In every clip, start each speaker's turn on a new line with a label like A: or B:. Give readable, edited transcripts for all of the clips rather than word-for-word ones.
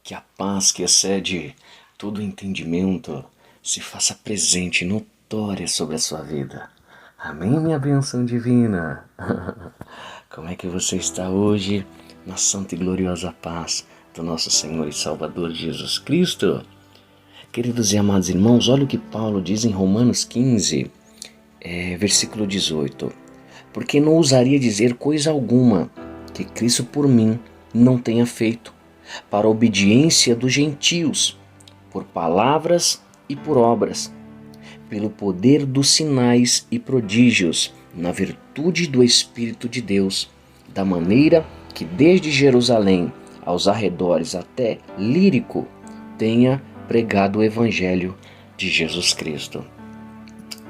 A: Que a paz que excede todo entendimento se faça presente e notória sobre a sua vida. Amém, minha bênção divina? Como é que você está hoje na santa e gloriosa paz do nosso Senhor e Salvador Jesus Cristo? Queridos e amados irmãos, olha o que Paulo diz em Romanos 15, versículo 18. Porque não ousaria dizer coisa alguma que Cristo por mim não tenha feito, para a obediência dos gentios, por palavras e por obras, pelo poder dos sinais e prodígios, na virtude do Espírito de Deus, da maneira que desde Jerusalém aos arredores até Lírico tenha pregado o Evangelho de Jesus Cristo.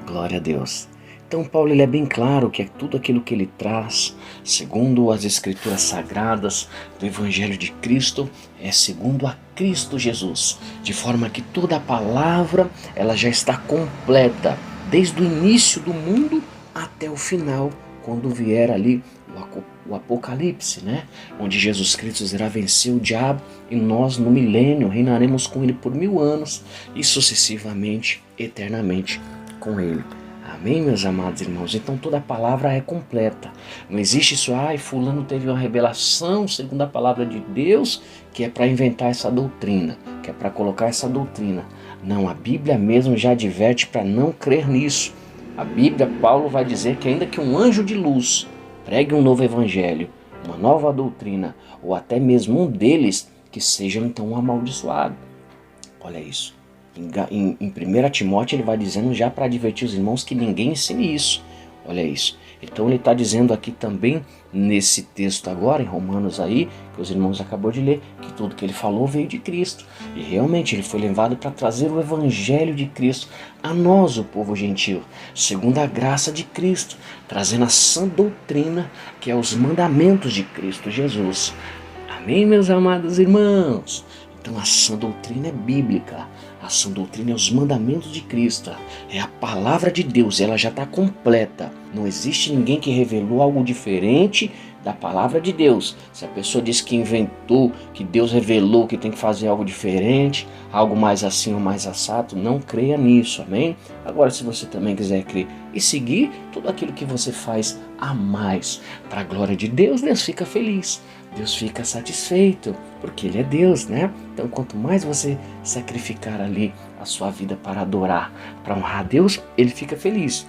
A: Glória a Deus. Então Paulo é bem claro que é tudo aquilo que ele traz, segundo as Escrituras Sagradas do Evangelho de Cristo, é segundo a Cristo Jesus, de forma que toda a palavra ela já está completa, desde o início do mundo até o final, quando vier ali o Apocalipse, né? Onde Jesus Cristo irá vencer o diabo e nós no milênio reinaremos com ele por 1000 anos e sucessivamente, eternamente com ele. Amém, meus amados irmãos? Então toda a palavra é completa. Não existe isso, fulano teve uma revelação segundo a palavra de Deus, que é para inventar essa doutrina, que é para colocar essa doutrina. Não, a Bíblia mesmo já adverte para não crer nisso. A Bíblia, Paulo vai dizer que ainda que um anjo de luz pregue um novo evangelho, uma nova doutrina, ou até mesmo um deles, que seja então amaldiçoado. Olha isso. Em 1 Timóteo ele vai dizendo já para advertir os irmãos que ninguém ensine isso. Olha isso. Então ele está dizendo aqui também, nesse texto agora, em Romanos aí, que os irmãos acabou de ler, que tudo que ele falou veio de Cristo. E realmente ele foi levado para trazer o Evangelho de Cristo a nós, o povo gentil, segundo a graça de Cristo, trazendo a sã doutrina, que é os mandamentos de Cristo Jesus. Amém, meus amados irmãos? Então a sã doutrina é bíblica, a sã doutrina é os mandamentos de Cristo, é a palavra de Deus, ela já está completa. Não existe ninguém que revelou algo diferente da palavra de Deus. Se a pessoa diz que inventou, que Deus revelou que tem que fazer algo diferente, algo mais assim ou mais assado, não creia nisso, amém? Agora, se você também quiser crer e seguir tudo aquilo que você faz a mais para a glória de Deus, Deus fica feliz. Deus fica satisfeito, porque Ele é Deus, né? Então, quanto mais você sacrificar ali a sua vida para adorar, para honrar a Deus, Ele fica feliz.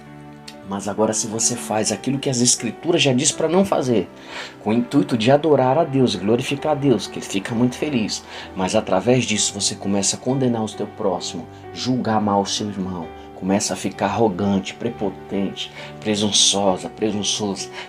A: Mas agora, se você faz aquilo que as Escrituras já diz para não fazer, com o intuito de adorar a Deus e glorificar a Deus, que Ele fica muito feliz, mas através disso você começa a condenar o seu próximo, julgar mal o seu irmão, começa a ficar arrogante, prepotente, presunçoso,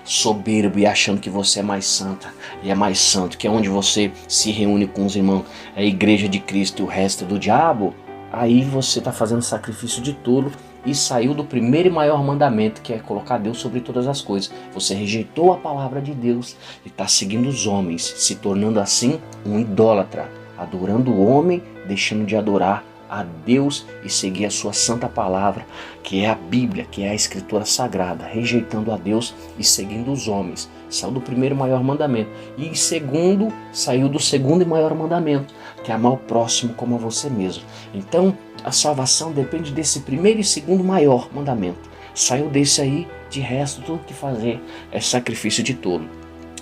A: soberbo e achando que você é mais santa e é mais santo, que é onde você se reúne com os irmãos, a igreja de Cristo e o resto é do diabo, aí você está fazendo sacrifício de tolo e saiu do primeiro e maior mandamento, que é colocar Deus sobre todas as coisas. Você rejeitou a palavra de Deus e está seguindo os homens, se tornando assim um idólatra, adorando o homem, deixando de adorar a Deus e seguir a sua santa palavra, que é a Bíblia, que é a Escritura Sagrada, rejeitando a Deus e seguindo os homens. Saiu do primeiro e maior mandamento. E segundo, saiu do segundo e maior mandamento, que é amar o próximo como a você mesmo. Então, a salvação depende desse primeiro e segundo maior mandamento. Saiu desse aí, de resto, tudo que fazer é sacrifício de tolo.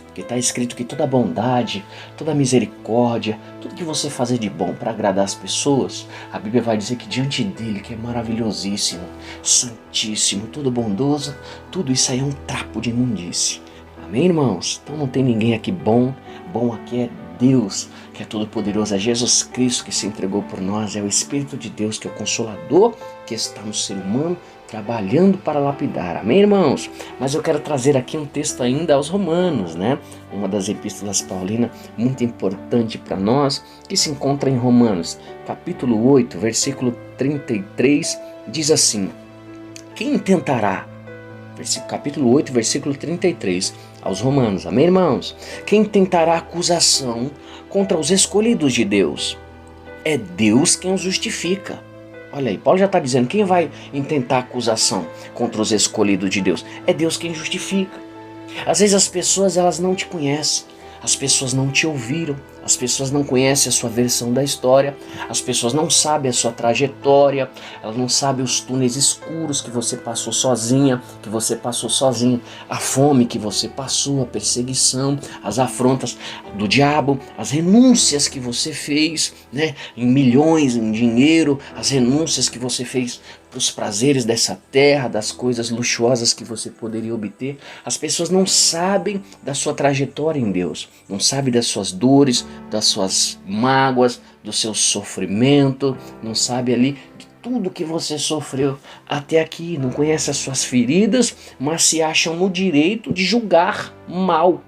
A: Porque está escrito que toda bondade, toda misericórdia, tudo que você fazer de bom para agradar as pessoas, a Bíblia vai dizer que diante dele, que é maravilhosíssimo, santíssimo, todo bondoso, tudo isso aí é um trapo de imundície. Amém, irmãos? Então não tem ninguém aqui bom aqui é Deus, que é todo poderoso, é Jesus Cristo que se entregou por nós, é o Espírito de Deus que é o Consolador, que está no ser humano, trabalhando para lapidar. Amém, irmãos? Mas eu quero trazer aqui um texto ainda aos Romanos, né? Uma das epístolas paulinas muito importante para nós, que se encontra em Romanos, capítulo 8, versículo 33, diz assim: quem tentará, capítulo 8, versículo 33, aos Romanos, amém, irmãos? Quem tentará acusação contra os escolhidos de Deus? É Deus quem os justifica. Olha aí, Paulo já está dizendo, quem vai intentar acusação contra os escolhidos de Deus? É Deus quem justifica. Às vezes as pessoas elas não te conhecem, as pessoas não te ouviram, As pessoas não conhecem a sua versão da história, as pessoas não sabem a sua trajetória, elas não sabem os túneis escuros que você passou sozinha, que você passou sozinho, a fome que você passou, a perseguição, as afrontas do diabo, as renúncias que você fez, né, em milhões, em dinheiro, as renúncias que você fez para os prazeres dessa terra, das coisas luxuosas que você poderia obter. As pessoas não sabem da sua trajetória em Deus, não sabem das suas dores, das suas mágoas, do seu sofrimento, não sabem ali de tudo que você sofreu até aqui, não conhece as suas feridas, mas se acham no direito de julgar mal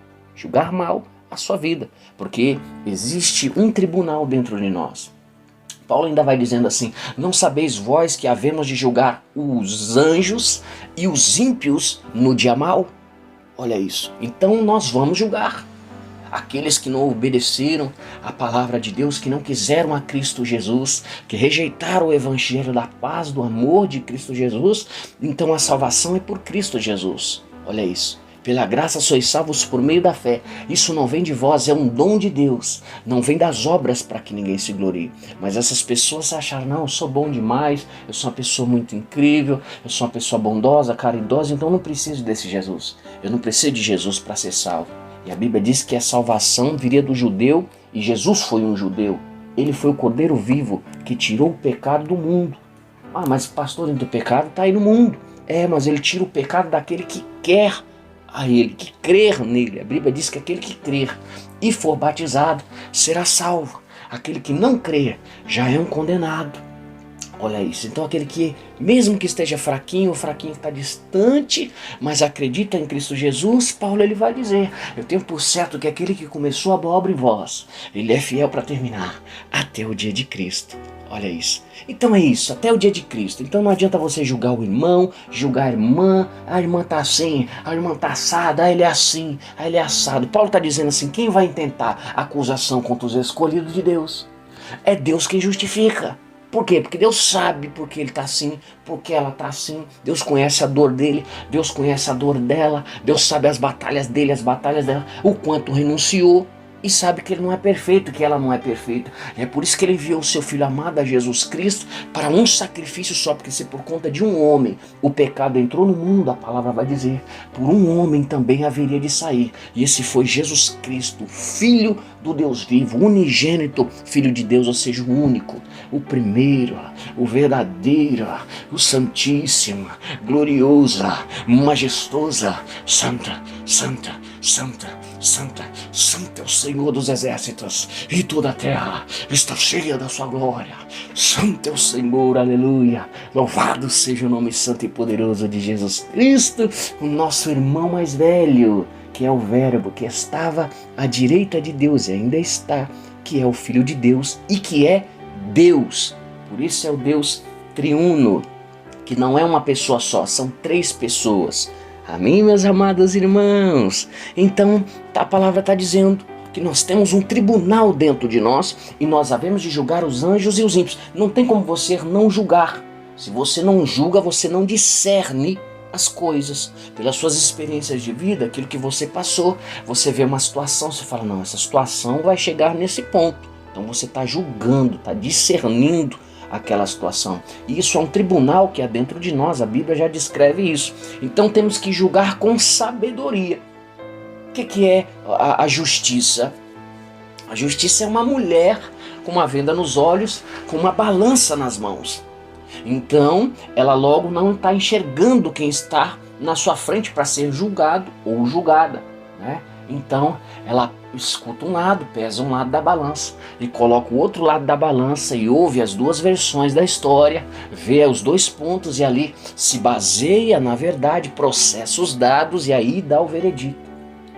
A: a sua vida, porque existe um tribunal dentro de nós. Paulo ainda vai dizendo assim: não sabeis vós que havemos de julgar os anjos e os ímpios no dia mau? Olha isso. Então nós vamos julgar aqueles que não obedeceram à palavra de Deus, que não quiseram a Cristo Jesus, que rejeitaram o evangelho da paz, do amor de Cristo Jesus. Então a salvação é por Cristo Jesus. Olha isso. Pela graça sois salvos por meio da fé. Isso não vem de vós, é um dom de Deus. Não vem das obras para que ninguém se glorie. Mas essas pessoas acharam: não, eu sou bom demais, eu sou uma pessoa muito incrível, eu sou uma pessoa bondosa, caridosa, então eu não preciso desse Jesus. Eu não preciso de Jesus para ser salvo. E a Bíblia diz que a salvação viria do judeu, e Jesus foi um judeu. Ele foi o Cordeiro vivo que tirou o pecado do mundo. Ah, mas pastor, o pecado está aí no mundo. É, mas ele tira o pecado daquele que quer a ele, que crer nele. A Bíblia diz que aquele que crer e for batizado será salvo. Aquele que não crer já é um condenado. Olha isso. Então aquele que, mesmo que esteja fraquinho, o fraquinho está distante, mas acredita em Cristo Jesus, Paulo ele vai dizer: eu tenho por certo que aquele que começou a boa obra em vós, ele é fiel para terminar até o dia de Cristo. Olha isso. Então é isso, até o dia de Cristo. Então não adianta você julgar o irmão, julgar a irmã tá assim, a irmã tá assada, ele é assim, ele é assado. Paulo está dizendo assim: quem vai intentar acusação contra os escolhidos de Deus? É Deus quem justifica. Por quê? Porque Deus sabe porque ele está assim, porque ela está assim. Deus conhece a dor dele, Deus conhece a dor dela, Deus sabe as batalhas dele, as batalhas dela, o quanto renunciou. E sabe que ele não é perfeito, que ela não é perfeita. É por isso que ele enviou o seu Filho amado a Jesus Cristo para um sacrifício só, porque se por conta de um homem o pecado entrou no mundo, a palavra vai dizer, por um homem também haveria de sair. E esse foi Jesus Cristo, Filho do Deus vivo, unigênito, Filho de Deus, ou seja, o único, o primeiro, o verdadeiro, o santíssimo, gloriosa, majestosa, santa, santa, santa, santa, santa é o Senhor dos exércitos, e toda a terra está cheia da sua glória. Santo é o Senhor, aleluia. Louvado seja o nome santo e poderoso de Jesus Cristo, o nosso irmão mais velho, que é o Verbo, que estava à direita de Deus e ainda está, que é o Filho de Deus e que é Deus. Por isso é o Deus triuno, que não é uma pessoa só, são três pessoas. Amém, meus amados irmãos? Então, a palavra está dizendo que nós temos um tribunal dentro de nós e nós havemos de julgar os anjos e os ímpios. Não tem como você não julgar. Se você não julga, você não discerne as coisas. Pelas suas experiências de vida, aquilo que você passou, você vê uma situação, você fala: não, essa situação vai chegar nesse ponto. Então você está julgando, está discernindo aquela situação. E isso é um tribunal que há dentro de nós, a Bíblia já descreve isso. Então temos que julgar com sabedoria. O que é a justiça? A justiça é uma mulher com uma venda nos olhos, com uma balança nas mãos. Então ela logo não está enxergando quem está na sua frente para ser julgado ou julgada, né? Então ela escuta um lado, pesa um lado da balança e coloca o outro lado da balança e ouve as duas versões da história, vê os dois pontos e ali se baseia na verdade, processa os dados e aí dá o veredito.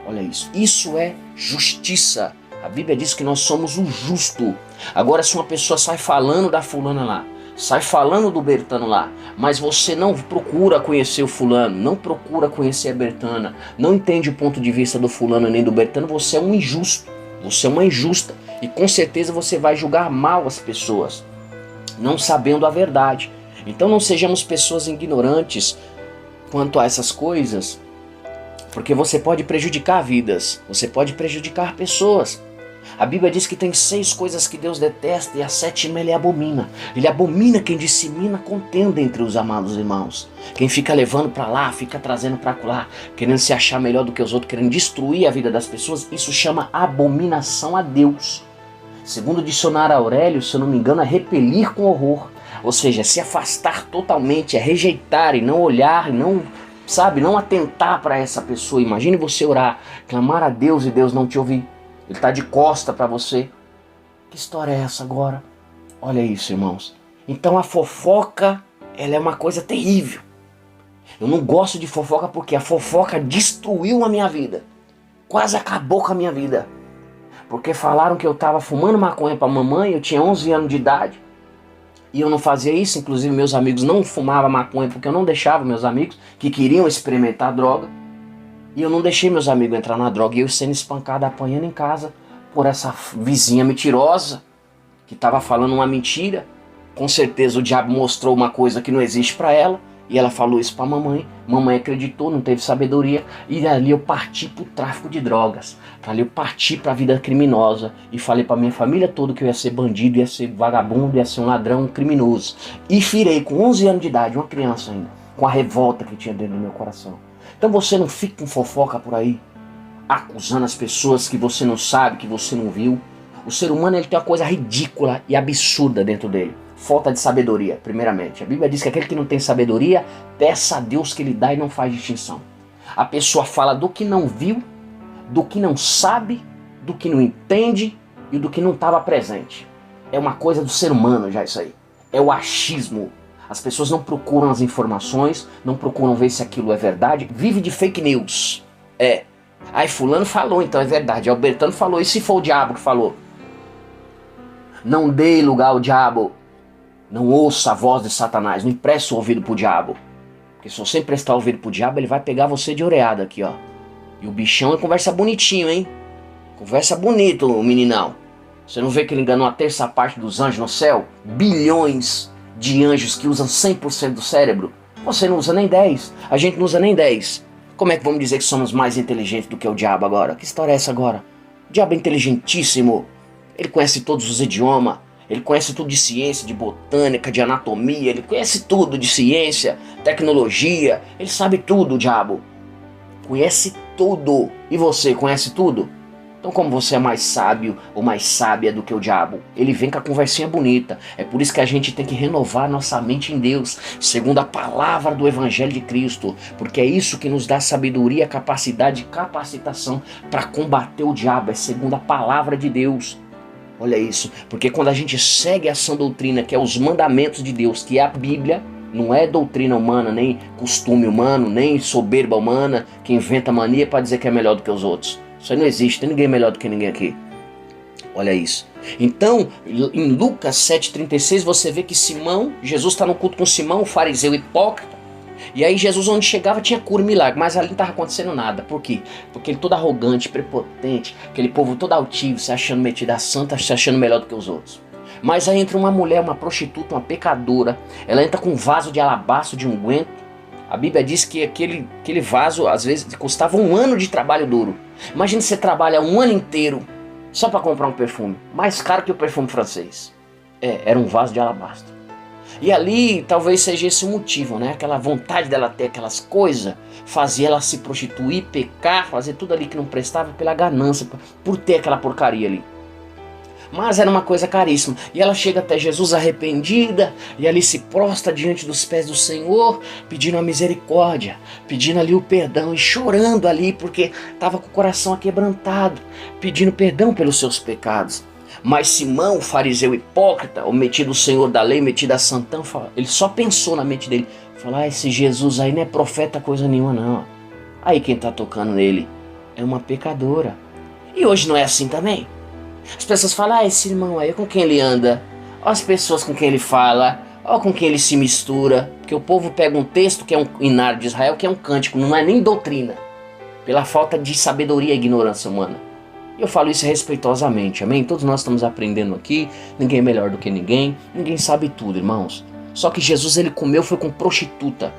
A: Olha isso, isso é justiça. A Bíblia diz que nós somos o justo. Agora, se uma pessoa sai falando da fulana lá, sai falando do Bertano lá, mas você não procura conhecer o fulano, não procura conhecer a Bertana, não entende o ponto de vista do fulano nem do Bertano, você é um injusto, você é uma injusta, e com certeza você vai julgar mal as pessoas, não sabendo a verdade. Então não sejamos pessoas ignorantes quanto a essas coisas, porque você pode prejudicar vidas, você pode prejudicar pessoas. A Bíblia diz que tem 6 coisas que Deus detesta e a 7ª ele abomina. Ele abomina quem dissemina contenda entre os amados irmãos. Quem fica levando para lá, fica trazendo para lá, querendo se achar melhor do que os outros, querendo destruir a vida das pessoas, isso chama abominação a Deus. Segundo o dicionário Aurélio, se eu não me engano, é repelir com horror. Ou seja, se afastar totalmente, é rejeitar e não olhar, e não, não atentar para essa pessoa. Imagine você orar, clamar a Deus e Deus não te ouvir. Ele está de costa para você. Que história é essa agora? Olha isso, irmãos. Então a fofoca, ela é uma coisa terrível. Eu não gosto de fofoca porque a fofoca destruiu a minha vida. Quase acabou com a minha vida. Porque falaram que eu estava fumando maconha para mamãe, eu tinha 11 anos de idade. E eu não fazia isso, inclusive meus amigos não fumavam maconha porque eu não deixava meus amigos que queriam experimentar droga. E eu não deixei meus amigos entrar na droga. E eu sendo espancado, apanhando em casa por essa vizinha mentirosa que estava falando uma mentira. Com certeza o diabo mostrou uma coisa que não existe para ela. E ela falou isso para a mamãe. Mamãe acreditou, não teve sabedoria. E ali eu parti para o tráfico de drogas. Ali eu parti para a vida criminosa. E falei para minha família toda que eu ia ser bandido, ia ser vagabundo, ia ser um ladrão, um criminoso. E firei com 11 anos de idade, uma criança ainda, com a revolta que tinha dentro do meu coração. Então você não fica com fofoca por aí, acusando as pessoas que você não sabe, que você não viu. O ser humano ele tem uma coisa ridícula e absurda dentro dele. Falta de sabedoria, primeiramente. A Bíblia diz que aquele que não tem sabedoria, peça a Deus que ele dá e não faz distinção. A pessoa fala do que não viu, do que não sabe, do que não entende e do que não estava presente. É uma coisa do ser humano já isso aí. É o achismo. As pessoas não procuram as informações, não procuram ver se aquilo é verdade. Vive de fake news. Aí fulano falou, então é verdade. Albertano falou, e se for o diabo que falou? Não dê lugar ao diabo. Não ouça a voz de Satanás. Não empreste o ouvido pro diabo. Porque se você emprestar o ouvido pro diabo, ele vai pegar você de oreada aqui, ó. E o bichão conversa bonitinho, hein? Conversa bonito, meninão. Você não vê que ele enganou a 1/3 dos anjos no céu? Bilhões de anjos que usam 100% do cérebro. Você não usa nem 10. A gente não usa nem 10. Como é que vamos dizer que somos mais inteligentes do que o diabo agora? Que história é essa agora? O diabo é inteligentíssimo. Ele conhece todos os idiomas. Ele conhece tudo de ciência, de botânica, de anatomia. Ele conhece tudo de ciência, tecnologia. Ele sabe tudo, o diabo. Conhece tudo. E você conhece tudo? Então como você é mais sábio ou mais sábia do que o diabo? Ele vem com a conversinha bonita. É por isso que a gente tem que renovar nossa mente em Deus, segundo a palavra do Evangelho de Cristo. Porque é isso que nos dá sabedoria, capacidade e capacitação para combater o diabo. É segundo a palavra de Deus. Olha isso. Porque quando a gente segue a sã doutrina, que é os mandamentos de Deus, que é a Bíblia, não é doutrina humana, nem costume humano, nem soberba humana, que inventa mania para dizer que é melhor do que os outros. Isso aí não existe, tem ninguém melhor do que ninguém aqui. Olha isso. Então, em Lucas 7,36, você vê que Jesus está no culto com Simão, o fariseu hipócrita. E aí Jesus, onde chegava, tinha cura e milagre, mas ali não estava acontecendo nada. Por quê? Porque ele todo arrogante, prepotente, aquele povo todo altivo, se achando metido a santa, se achando melhor do que os outros. Mas aí entra uma mulher, uma prostituta, uma pecadora. Ela entra com um vaso de alabastro, de unguento. A Bíblia diz que aquele vaso, às vezes, custava 1 ano de trabalho duro. Imagina você trabalha 1 ano inteiro só para comprar um perfume. Mais caro que o perfume francês. Era um vaso de alabastro. E ali, talvez seja esse o motivo, né? Aquela vontade dela ter aquelas coisas, fazia ela se prostituir, pecar, fazer tudo ali que não prestava pela ganância, por ter aquela porcaria ali. Mas era uma coisa caríssima. E ela chega até Jesus arrependida, e ali se prostra diante dos pés do Senhor, pedindo a misericórdia, pedindo ali o perdão, e chorando ali, porque estava com o coração aquebrantado, pedindo perdão pelos seus pecados. Mas Simão, o fariseu hipócrita, o metido senhor da lei, metido a santão, ele só pensou na mente dele, falou, esse Jesus aí não é profeta coisa nenhuma não. Aí quem está tocando nele é uma pecadora. E hoje não é assim também? As pessoas falam, esse irmão aí, com quem ele anda? Olha as pessoas com quem ele fala, olha com quem ele se mistura. Porque o povo pega um texto que é um hinário de Israel, que é um cântico, não é nem doutrina. Pela falta de sabedoria e ignorância humana. E eu falo isso respeitosamente, amém? Todos nós estamos aprendendo aqui, ninguém é melhor do que ninguém sabe tudo, irmãos. Só que Jesus, ele comeu foi com prostituta.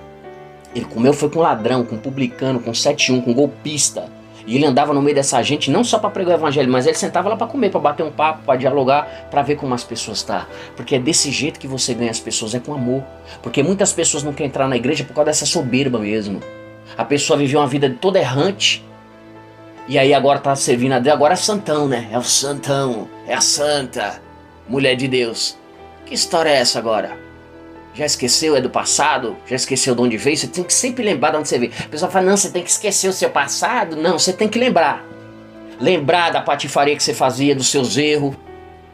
A: Ele comeu foi com ladrão, com publicano, com 71, com golpista. E ele andava no meio dessa gente não só para pregar o evangelho, mas ele sentava lá para comer, para bater um papo, para dialogar, para ver como as pessoas estão. Porque é desse jeito que você ganha as pessoas, é com amor. Porque muitas pessoas não querem entrar na igreja por causa dessa soberba mesmo. A pessoa viveu uma vida toda errante, e aí agora tá servindo a Deus, agora é santão, né? É o santão, é a santa, mulher de Deus. Que história é essa agora? Já esqueceu? É do passado? Já esqueceu de onde veio? Você tem que sempre lembrar de onde você veio. A pessoa fala, não, você tem que esquecer o seu passado. Não, você tem que lembrar. Lembrar da patifaria que você fazia, dos seus erros,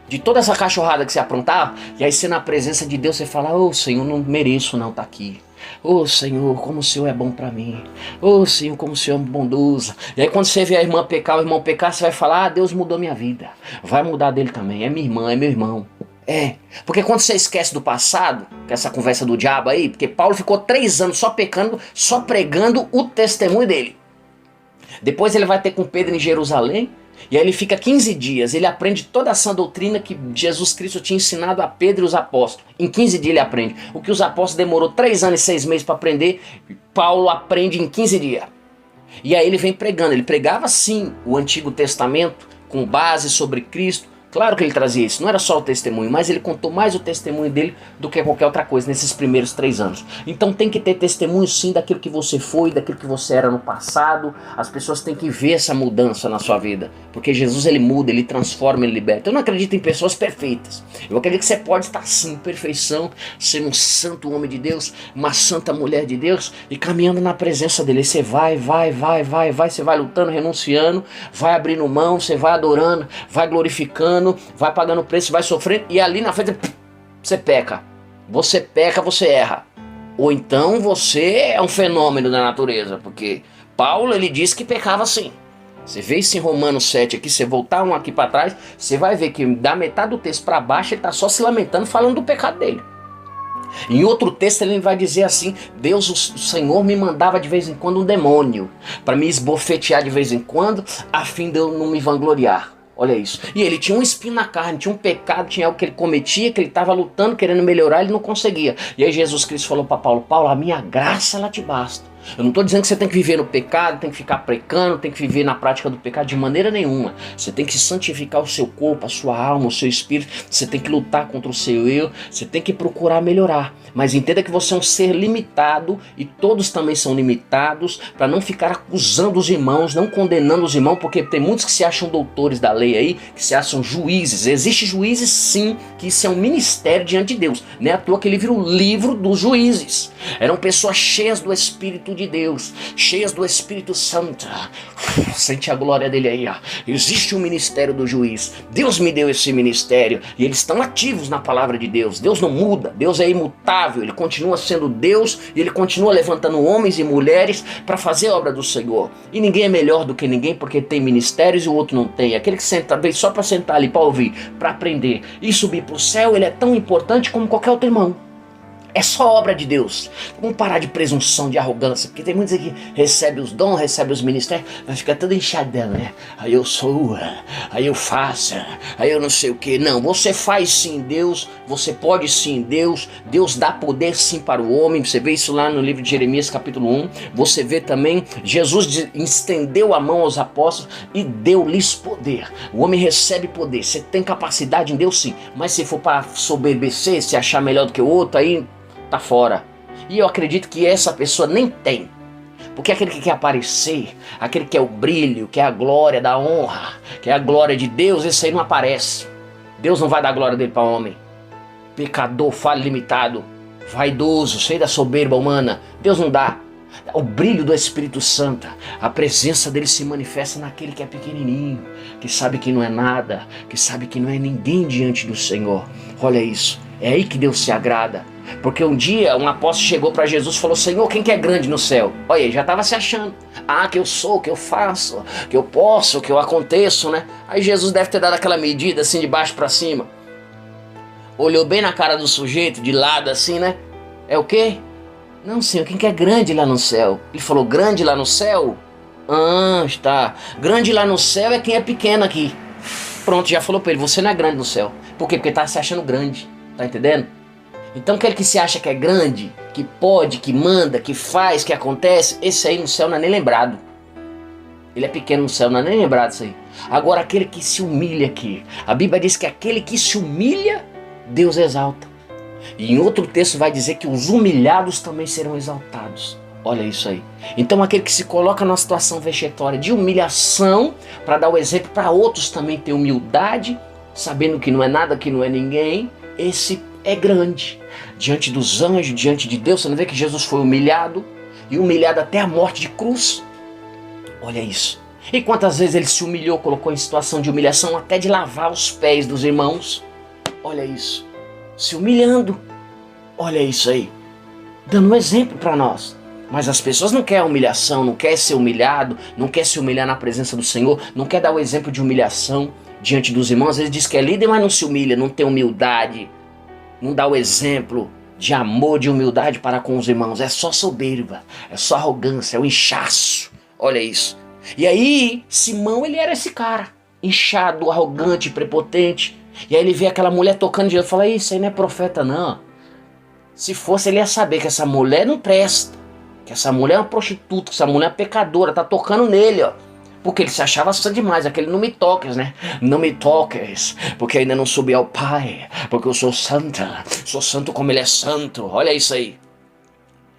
A: de toda essa cachorrada que você aprontava. E aí você na presença de Deus, você fala, ô Senhor, não mereço não estar aqui. Ô Senhor, como o Senhor é bom pra mim. Ô Senhor, como o Senhor é bondoso. E aí quando você vê a irmã pecar, o irmão pecar, você vai falar, ah, Deus mudou minha vida. Vai mudar dele também. É minha irmã, é meu irmão. É, porque quando você esquece do passado, que é essa conversa do diabo aí, porque Paulo ficou 3 anos só pecando, só pregando o testemunho dele. Depois ele vai ter com Pedro em Jerusalém, e aí ele fica 15 dias, ele aprende toda essa doutrina que Jesus Cristo tinha ensinado a Pedro e os apóstolos. Em 15 dias ele aprende. O que os apóstolos demorou 3 anos e 6 meses para aprender, Paulo aprende em 15 dias. E aí ele vem pregando, ele pregava sim o Antigo Testamento, com base sobre Cristo. Claro que ele trazia isso, não era só o testemunho, mas ele contou mais o testemunho dele do que qualquer outra coisa nesses primeiros 3 anos. Então tem que ter testemunho sim daquilo que você foi, daquilo que você era no passado. As pessoas têm que ver essa mudança na sua vida, porque Jesus ele muda, ele transforma, ele liberta. Eu não acredito em pessoas perfeitas. Eu acredito que você pode estar sim, perfeição, ser um santo homem de Deus, uma santa mulher de Deus e caminhando na presença dele. Você vai, você vai lutando, renunciando, vai abrindo mão, você vai adorando, vai glorificando, vai pagando preço, vai sofrendo, e ali na frente você peca. Você peca, você erra. Ou então você é um fenômeno da natureza, porque Paulo ele disse que pecava sim. Você vê isso em Romanos 7 aqui, você voltar um aqui para trás, você vai ver que da metade do texto para baixo ele está só se lamentando, falando do pecado dele. Em outro texto ele vai dizer assim, Deus, o Senhor me mandava de vez em quando um demônio para me esbofetear de vez em quando, a fim de eu não me vangloriar. Olha isso. E ele tinha um espinho na carne, tinha um pecado, tinha algo que ele cometia, que ele estava lutando, querendo melhorar, ele não conseguia. E aí Jesus Cristo falou para Paulo, Paulo, a minha graça ela te basta. Eu não estou dizendo que você tem que viver no pecado, tem que ficar pecando, tem que viver na prática do pecado de maneira nenhuma. Você tem que santificar o seu corpo, a sua alma, o seu espírito. Você tem que lutar contra o seu eu, você tem que procurar melhorar. Mas entenda que você é um ser limitado e todos também são limitados, para não ficar acusando os irmãos, não condenando os irmãos, porque tem muitos que se acham doutores da lei aí, que se acham juízes. Existem juízes sim, que isso é um ministério diante de Deus. Não é à toa que ele vira o livro dos juízes. Eram pessoas cheias do Espírito de Deus, cheias do Espírito Santo. Sente a glória dele aí, ó. Existe um ministério do juiz. Deus me deu esse ministério e eles estão ativos na palavra de Deus. Deus não muda, Deus é imutável, ele continua sendo Deus e ele continua levantando homens e mulheres para fazer a obra do Senhor. E ninguém é melhor do que ninguém porque tem ministérios e o outro não tem. Aquele que senta bem só para sentar ali, para ouvir, para aprender e subir para o céu, ele é tão importante como qualquer outro irmão. É só obra de Deus. Vamos parar de presunção, de arrogância, porque tem muitos aqui que recebem os dons, recebem os ministérios, vai ficar todo inchadão, né? Aí eu sou, aí eu faço, aí eu não sei o que. Não, você faz sim Deus, você pode sim Deus, Deus dá poder sim para o homem. Você vê isso lá no livro de Jeremias capítulo 1, você vê também, Jesus estendeu a mão aos apóstolos e deu-lhes poder. O homem recebe poder, você tem capacidade em Deus sim, mas se for para soberbecer, se achar melhor do que o outro, aí tá fora. E eu acredito que essa pessoa nem tem. Porque aquele que quer aparecer, aquele que quer o brilho, quer a glória da honra, quer a glória de Deus, esse aí não aparece. Deus não vai dar a glória dele para homem. Pecador, falho limitado, vaidoso, cheio da soberba humana, Deus não dá. O brilho do Espírito Santo, a presença dele se manifesta naquele que é pequenininho, que sabe que não é nada, que sabe que não é ninguém diante do Senhor. Olha isso, é aí que Deus se agrada. Porque um dia um apóstolo chegou para Jesus e falou, Senhor, quem que é grande no céu? Olha, ele já estava se achando. Ah, que eu sou, que eu faço, que eu posso, que eu aconteço, né? Aí Jesus deve ter dado aquela medida assim de baixo para cima. Olhou bem na cara do sujeito, de lado assim, né? É o quê? Não, Senhor, quem que é grande lá no céu? Ele falou, grande lá no céu? Ah, está. Grande lá no céu é quem é pequeno aqui. Pronto, já falou para ele, você não é grande no céu. Por quê? Porque tá se achando grande, tá entendendo? Então aquele que se acha que é grande, que pode, que manda, que faz, que acontece, esse aí no céu não é nem lembrado. Ele é pequeno no céu, não é nem lembrado disso aí. Agora aquele que se humilha aqui. A Bíblia diz que aquele que se humilha, Deus exalta. E em outro texto vai dizer que os humilhados também serão exaltados. Olha isso aí. Então aquele que se coloca numa situação vexatória de humilhação, para dar o exemplo para outros também ter humildade, sabendo que não é nada, que não é ninguém, esse é grande. Diante dos anjos, diante de Deus, você não vê que Jesus foi humilhado, e humilhado até a morte de cruz? Olha isso. E quantas vezes ele se humilhou, colocou em situação de humilhação, até de lavar os pés dos irmãos? Olha isso. Se humilhando. Olha isso aí. Dando um exemplo para nós. Mas as pessoas não querem humilhação, não querem ser humilhado, não querem se humilhar na presença do Senhor, não quer dar o exemplo de humilhação diante dos irmãos. Às vezes diz que é líder, mas não se humilha, não tem humildade, não dá o exemplo de amor, de humildade para com os irmãos. É só soberba, é só arrogância, é o inchaço. Olha isso. E aí, Simão, ele era esse cara, inchado, arrogante, prepotente. E aí ele vê aquela mulher tocando de Jesus e fala, isso aí não é profeta não. Se fosse, ele ia saber que essa mulher não presta. Que essa mulher é uma prostituta, que essa mulher é pecadora, tá tocando nele, ó. Porque ele se achava santo demais, aquele não me toques, né? Não me toques, porque ainda não subi ao Pai, porque eu sou santa, sou santo como ele é santo, olha isso aí.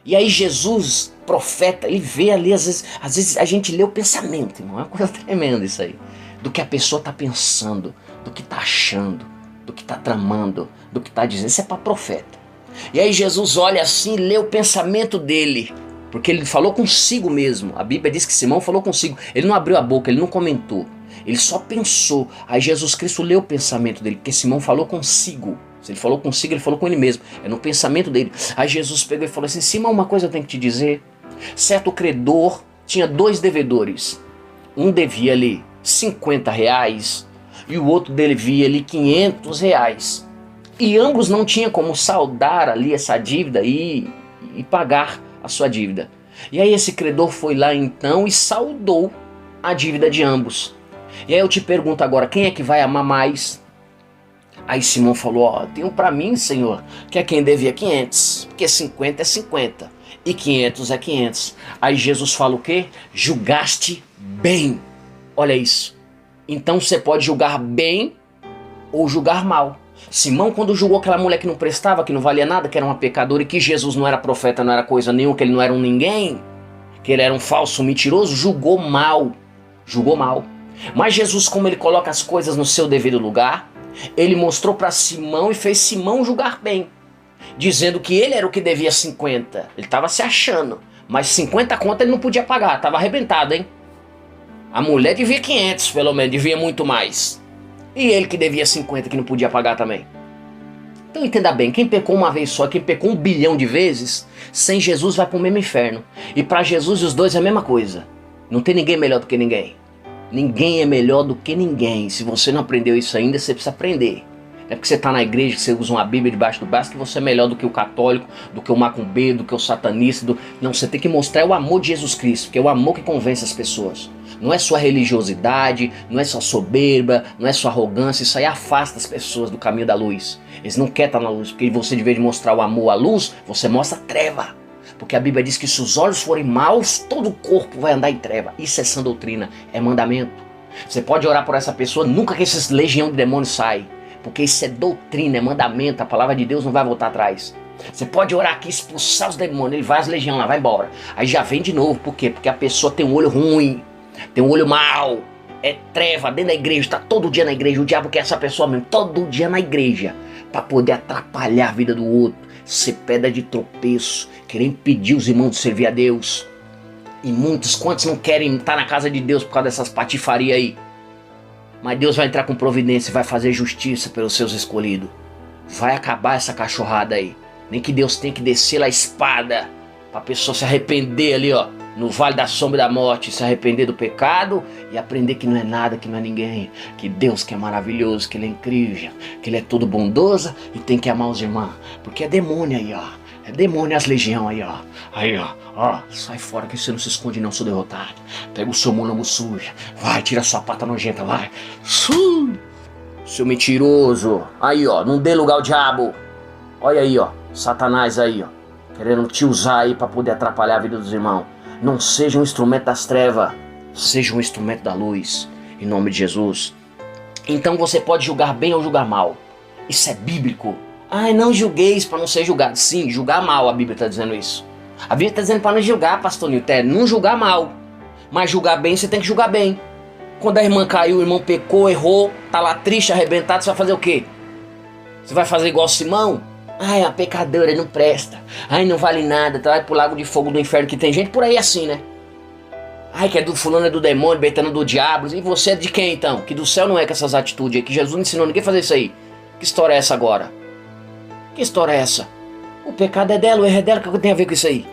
A: E aí Jesus, profeta, ele vê ali, às vezes a gente lê o pensamento, irmão, é uma coisa tremenda isso aí. Do que a pessoa tá pensando, do que tá achando, do que tá tramando, do que tá dizendo, isso é para profeta. E aí Jesus olha assim, lê o pensamento dele. Porque ele falou consigo mesmo. A Bíblia diz que Simão falou consigo. Ele não abriu a boca, ele não comentou. Ele só pensou. Aí Jesus Cristo leu o pensamento dele, porque Simão falou consigo. Se ele falou consigo, ele falou com ele mesmo. É no pensamento dele. Aí Jesus pegou e falou assim, Simão, uma coisa eu tenho que te dizer. Certo credor tinha 2 devedores. Um devia ali 50 reais e o outro devia ali 500 reais. E ambos não tinham como saldar ali essa dívida e pagar a sua dívida. E aí esse credor foi lá então e saldou a dívida de ambos. E aí eu te pergunto agora, quem é que vai amar mais? Aí Simão falou, ó, tem um pra mim, Senhor, que é quem devia 500, porque 50 é 50 e 500 é 500. Aí Jesus fala o quê? Julgaste bem. Olha isso. Então você pode julgar bem ou julgar mal. Simão, quando julgou aquela mulher que não prestava, que não valia nada, que era uma pecadora e que Jesus não era profeta, não era coisa nenhuma, que ele não era um ninguém, que ele era um falso mentiroso, julgou mal. Julgou mal. Mas Jesus, como ele coloca as coisas no seu devido lugar, ele mostrou para Simão e fez Simão julgar bem, dizendo que ele era o que devia 50. Ele estava se achando, mas 50 contas ele não podia pagar, estava arrebentado, hein? A mulher devia 500, pelo menos, devia muito mais. E ele que devia 50, que não podia pagar também. Então entenda bem, quem pecou uma vez só, quem pecou 1 bilhão de vezes, sem Jesus vai para o mesmo inferno. E para Jesus os dois é a mesma coisa. Não tem ninguém melhor do que ninguém. Ninguém é melhor do que ninguém. Se você não aprendeu isso ainda, você precisa aprender. Não é porque você está na igreja, que você usa uma Bíblia debaixo do braço, que você é melhor do que o católico, do que o macumbeiro, do que o satanista. Não, você tem que mostrar o amor de Jesus Cristo, porque é o amor que convence as pessoas. Não é sua religiosidade, não é sua soberba, não é sua arrogância. Isso aí afasta as pessoas do caminho da luz. Eles não querem estar na luz, porque você, de vez de mostrar o amor à luz, você mostra a treva. Porque a Bíblia diz que se os olhos forem maus, todo o corpo vai andar em treva. Isso é sã doutrina, é mandamento. Você pode orar por essa pessoa, nunca que essa legião de demônios sai. Porque isso é doutrina, é mandamento, a palavra de Deus não vai voltar atrás. Você pode orar aqui, expulsar os demônios, ele vai as legiões lá, vai embora. Aí já vem de novo, por quê? Porque a pessoa tem um olho ruim, tem um olho mau, é treva dentro da igreja, está todo dia na igreja. O diabo quer essa pessoa mesmo, todo dia na igreja, para poder atrapalhar a vida do outro, ser pedra de tropeço, querer impedir os irmãos de servir a Deus. E quantos não querem estar na casa de Deus por causa dessas patifarias aí? Mas Deus vai entrar com providência e vai fazer justiça pelos seus escolhidos. Vai acabar essa cachorrada aí. Nem que Deus tenha que descer lá a espada para a pessoa se arrepender ali, ó, no vale da sombra da morte, se arrepender do pecado e aprender que não é nada, que não é ninguém, que Deus que é maravilhoso, que Ele é incrível, que Ele é todo bondoso e tem que amar os irmãos. Porque é demônio aí, ó. É demônio as legião aí, ó. Aí, ó, sai fora que você não se esconde não, sou derrotado. Pega o seu mônamo sujo. Vai, tira a sua pata nojenta, vai. Seu mentiroso. Aí, ó, não dê lugar ao diabo. Olha aí, ó, Satanás aí, ó, querendo te usar aí pra poder atrapalhar a vida dos irmãos. Não seja um instrumento das trevas. Seja um instrumento da luz, em nome de Jesus. Então você pode julgar bem ou julgar mal. Isso é bíblico. Ah, não julgueis para não ser julgado. Sim, julgar mal, a Bíblia está dizendo isso. A Bíblia está dizendo para não julgar, pastor Nilton, não julgar mal. Mas julgar bem, você tem que julgar bem. Quando a irmã caiu, o irmão pecou, errou, tá lá triste, arrebentado, você vai fazer o quê? Você vai fazer igual Simão? Ai, a pecadora não presta. Ai, não vale nada, tá lá pro lago de fogo do inferno, que tem gente por aí assim, né? Ai, que é do fulano, é do demônio, betando do diabo. E você é de quem então? Que do céu não é com essas atitudes aí, que Jesus não ensinou ninguém a fazer isso aí. Que história é essa agora? Que história é essa? O pecado é dela, o erro é dela, o que tem a ver com isso aí?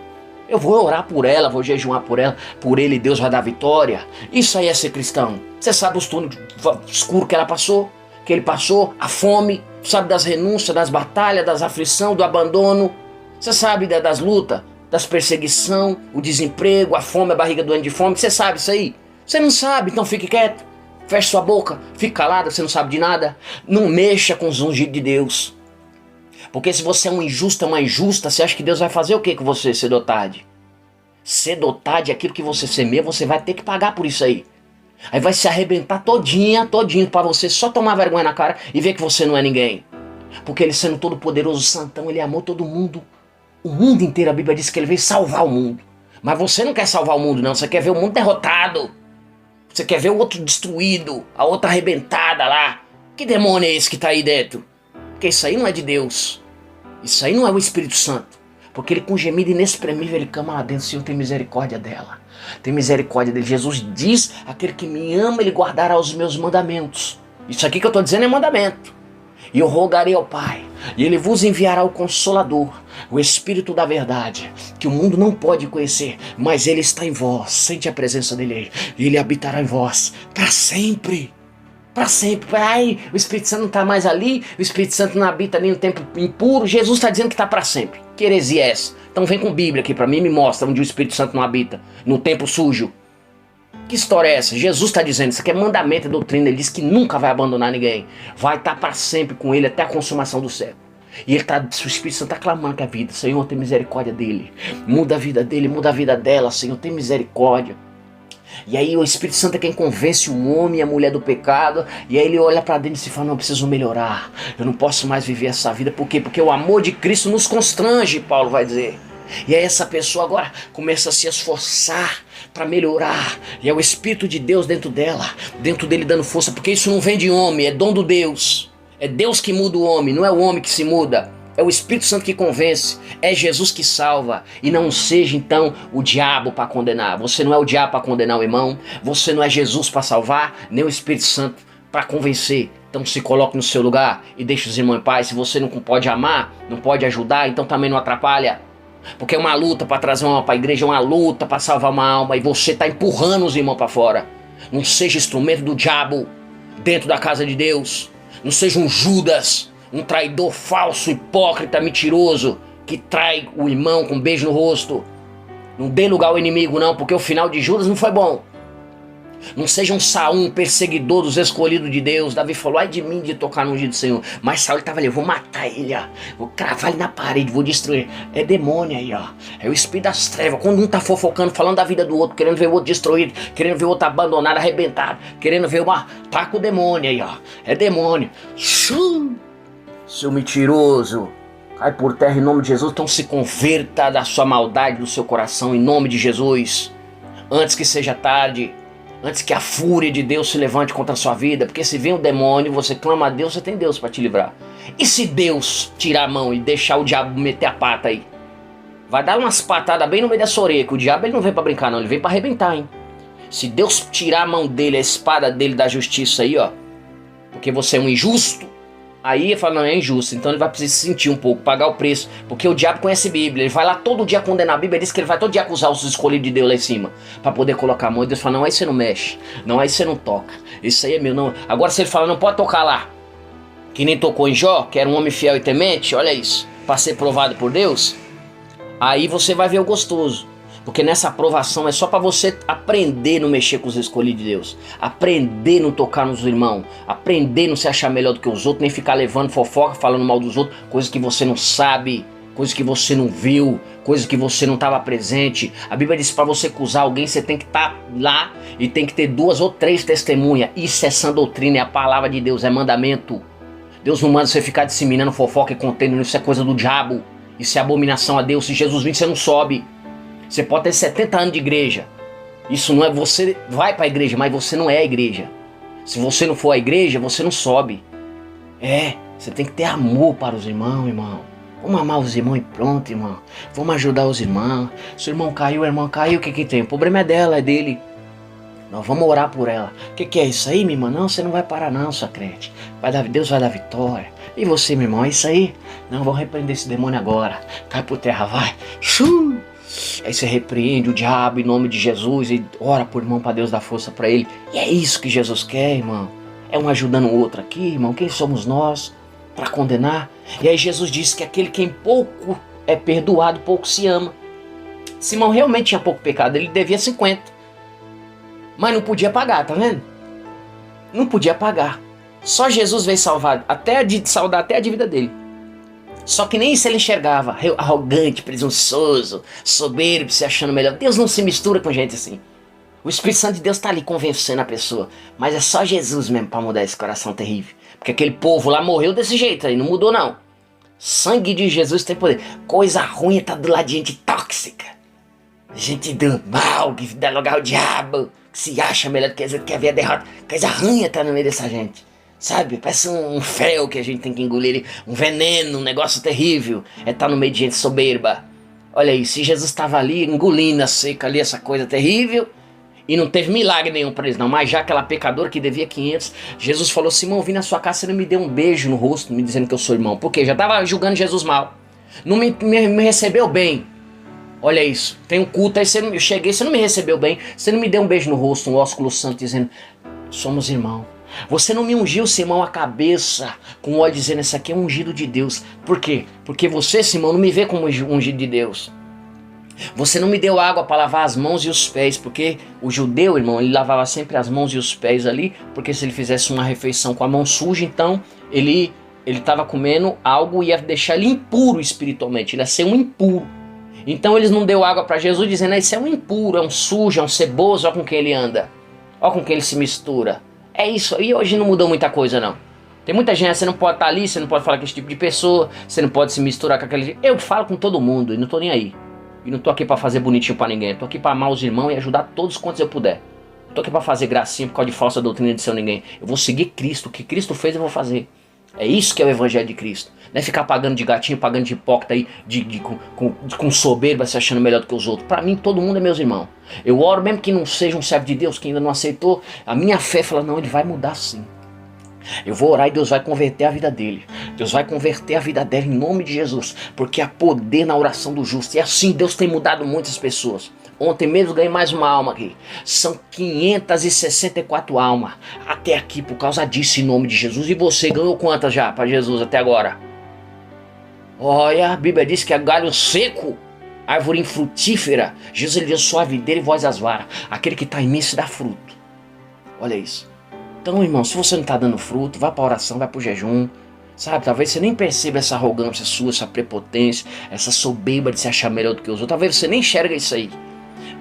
A: Eu vou orar por ela, vou jejuar por ela, por ele Deus vai dar vitória. Isso aí é ser cristão. Você sabe os túneis escuros que ela passou, que ele passou, a fome, sabe das renúncias, das batalhas, das aflições, do abandono. Você sabe das lutas, das perseguições, o desemprego, a fome, a barriga doente de fome. Você sabe isso aí? Você não sabe, então fique quieto. Feche sua boca, fique calado, você não sabe de nada. Não mexa com os ungidos de Deus. Porque se você é um injusto, uma injusta, você acha que Deus vai fazer o que com você cedo ou tarde? Cedo ou tarde, aquilo que você semeia, você vai ter que pagar por isso aí. Aí vai se arrebentar todinho pra você só tomar vergonha na cara e ver que você não é ninguém. Porque ele sendo todo poderoso, santão, ele amou todo mundo. O mundo inteiro, a Bíblia diz que ele veio salvar o mundo. Mas você não quer salvar o mundo não, você quer ver o mundo derrotado. Você quer ver o outro destruído, a outra arrebentada lá. Que demônio é esse que tá aí dentro? Porque isso aí não é de Deus. Isso aí não é o Espírito Santo. Porque ele com gemido inexprimível, ele clama lá dentro: Senhor, tem misericórdia dela. Tem misericórdia dele. Jesus diz: aquele que me ama, ele guardará os meus mandamentos. Isso aqui que eu estou dizendo é mandamento. E eu rogarei ao Pai, e ele vos enviará o Consolador, o Espírito da verdade, que o mundo não pode conhecer, mas ele está em vós. Sente a presença dele aí. E ele habitará em vós para sempre. Para sempre. Ai, o Espírito Santo não está mais ali, o Espírito Santo não habita ali no tempo impuro. Jesus está dizendo que está para sempre. Que heresia é essa? Então vem com Bíblia aqui para mim e me mostra onde o Espírito Santo não habita, no tempo sujo. Que história é essa? Jesus está dizendo, isso aqui é mandamento, é doutrina. Ele diz que nunca vai abandonar ninguém. Vai estar para sempre com ele até a consumação do século. E ele tá, o Espírito Santo está clamando que a vida, Senhor, tem misericórdia dele. Muda a vida dele, muda a vida dela, Senhor, tem misericórdia. E aí o Espírito Santo é quem convence o homem e a mulher do pecado. E aí ele olha para dentro e se fala: não, eu preciso melhorar. Eu não posso mais viver essa vida. Por quê? Porque o amor de Cristo nos constrange, Paulo vai dizer. E aí essa pessoa agora começa a se esforçar para melhorar. E é o Espírito de Deus dentro dela, dentro dele dando força. Porque isso não vem de homem, é dom do Deus. É Deus que muda o homem, não é o homem que se muda. É o Espírito Santo que convence, é Jesus que salva. E não seja então o diabo para condenar. Você não é o diabo para condenar o irmão. Você não é Jesus para salvar, nem o Espírito Santo para convencer. Então se coloque no seu lugar e deixe os irmãos em paz. Se você não pode amar, não pode ajudar, então também não atrapalha. Porque é uma luta para trazer uma alma para a igreja, é uma luta para salvar uma alma. E você está empurrando os irmãos para fora. Não seja instrumento do diabo dentro da casa de Deus. Não seja um Judas, um traidor falso, hipócrita, mentiroso, que trai o irmão com um beijo no rosto. Não dê lugar ao inimigo não, porque o final de Judas não foi bom. Não seja um Saul, um perseguidor dos escolhidos de Deus. Davi falou: ai de mim de tocar no ungido do Senhor. Mas Saul estava ali: eu vou matar ele, ó. Vou cravar ele na parede, vou destruir. É demônio aí, ó. É o espírito das trevas. Quando um tá fofocando, falando da vida do outro, querendo ver o outro destruído, querendo ver o outro abandonado, arrebentado, querendo ver uma... tá com o demônio aí, ó. É demônio. Shum! Seu mentiroso, cai por terra em nome de Jesus. Então se converta da sua maldade, do seu coração, em nome de Jesus, antes que seja tarde, antes que a fúria de Deus se levante contra a sua vida. Porque se vem o demônio, você clama a Deus, você tem Deus para te livrar. E se Deus tirar a mão e deixar o diabo meter a pata aí? Vai dar umas patadas bem no meio da sua orelha, que o diabo ele não vem para brincar não, ele vem para arrebentar, hein? Se Deus tirar a mão dele, a espada dele da justiça aí, ó, porque você é um injusto, aí ele fala: não, é injusto, então ele vai precisar se sentir um pouco, pagar o preço. Porque o diabo conhece a Bíblia, ele vai lá todo dia condenar. A Bíblia diz que ele vai todo dia acusar os escolhidos de Deus lá em cima, para poder colocar a mão. E Deus fala: não, aí você não mexe, não, aí você não toca, isso aí é meu, não. Agora se ele fala: não pode tocar lá, que nem tocou em Jó, que era um homem fiel e temente, olha isso, para ser provado por Deus, aí você vai ver o gostoso. Porque nessa aprovação é só para você aprender a não mexer com os escolhidos de Deus. Aprender a não tocar nos irmãos. Aprender a não se achar melhor do que os outros. Nem ficar levando fofoca, falando mal dos outros. Coisas que você não sabe. coisa que você não viu, coisa que você não estava presente. A Bíblia diz que para você acusar alguém, você tem que estar lá e tem que ter 2 ou 3 testemunhas. Isso é sã doutrina, é a palavra de Deus, é mandamento. Deus não manda você ficar disseminando fofoca e contendo, isso é coisa do diabo. Isso é abominação a Deus. Se Jesus vir, você não sobe. Você pode ter 70 anos de igreja. Isso não é, você vai para a igreja, mas você não é a igreja. Se você não for a igreja, você não sobe. Você tem que ter amor para os irmãos, irmão. Vamos amar os irmãos e pronto, irmão. Vamos ajudar os irmãos. Se o irmão caiu, a irmã caiu, o que tem? O problema é dela, é dele. Nós vamos orar por ela. O que é isso aí, minha irmã? Não, você não vai parar não, sua crente. Deus vai dar vitória. E você, meu irmão, é isso aí? Não, vamos repreender esse demônio agora. Cai por terra, vai. Aí você repreende o diabo em nome de Jesus e ora por irmão para Deus dar força para ele. E é isso que Jesus quer, irmão. É um ajudando o outro aqui, irmão. Quem somos nós para condenar? E aí Jesus disse que aquele que em pouco é perdoado, pouco se ama. Simão realmente tinha pouco pecado, ele devia 50. Mas não podia pagar, tá vendo? Não podia pagar. Só Jesus veio salvar saudar até a dívida dele. Só que nem isso ele enxergava. Arrogante, presunçoso, soberbo, se achando melhor. Deus não se mistura com gente assim. O Espírito Santo de Deus está ali convencendo a pessoa. Mas é só Jesus mesmo para mudar esse coração terrível. Porque aquele povo lá morreu desse jeito aí, não mudou não. Sangue de Jesus tem poder. Coisa ruim tá do lado de gente tóxica. Gente do mal, que dá lugar ao diabo. Que se acha melhor do que quer ver a derrota. Coisa ruim tá no meio dessa gente. Sabe? Parece um fel que a gente tem que engolir. Um veneno, um negócio terrível. Tá no meio de gente soberba. Olha aí, se Jesus estava ali engolindo a seca ali, essa coisa terrível. E não teve milagre nenhum para eles não. Mas já aquela pecadora que devia 500. Jesus falou, Simão, vim na sua casa, você não me deu um beijo no rosto, me dizendo que eu sou irmão. Por quê? Já estava julgando Jesus mal. Não me recebeu bem. Olha isso. Tem um culto aí, eu cheguei, você não me recebeu bem. Você não me deu um beijo no rosto, um ósculo santo, dizendo, somos irmãos. Você não me ungiu, Simão, a cabeça com óleo, dizendo, esse aqui é ungido de Deus. Por quê? Porque você, Simão, não me vê como ungido de Deus. Você não me deu água para lavar as mãos e os pés, porque o judeu, irmão, ele lavava sempre as mãos e os pés ali, porque se ele fizesse uma refeição com a mão suja, então ele estava comendo algo e ia deixar ele impuro espiritualmente, ele ia ser um impuro. Então eles não deu água para Jesus, dizendo, esse é um impuro, é um sujo, é um ceboso, olha com quem ele anda, olha com quem ele se mistura. É isso, e hoje não mudou muita coisa não. Tem muita gente, você não pode estar ali, você não pode falar com esse tipo de pessoa, você não pode se misturar com aquele... Eu falo com todo mundo e não tô nem aí. E não tô aqui pra fazer bonitinho pra ninguém. Eu tô aqui pra amar os irmãos e ajudar todos quantos eu puder. Não tô aqui pra fazer gracinha por causa de falsa doutrina de seu ninguém. Eu vou seguir Cristo. O que Cristo fez eu vou fazer. É isso que é o evangelho de Cristo. Não é ficar pagando de gatinho, pagando de hipócrita aí, com soberba, se achando melhor do que os outros. Pra mim todo mundo é meus irmãos. Eu oro mesmo que não seja um servo de Deus, que ainda não aceitou. A minha fé fala, não, ele vai mudar sim. Eu vou orar e Deus vai converter a vida dele. Deus vai converter a vida dela em nome de Jesus. Porque há poder na oração do justo. E assim Deus tem mudado muitas pessoas. Ontem mesmo ganhei mais uma alma aqui. São 564 almas até aqui por causa disso em nome de Jesus. E você ganhou quantas já para Jesus até agora? Olha, a Bíblia diz que é galho seco, árvore infrutífera. Jesus ele diz, só a videira e vós as varas. Aquele que está em mim se dá fruto. Olha isso. Então, irmão, se você não está dando fruto, vá para a oração, vai para o jejum, sabe? Talvez você nem perceba essa arrogância sua, essa prepotência, essa soberba de se achar melhor do que os outros. Talvez você nem enxerga isso aí.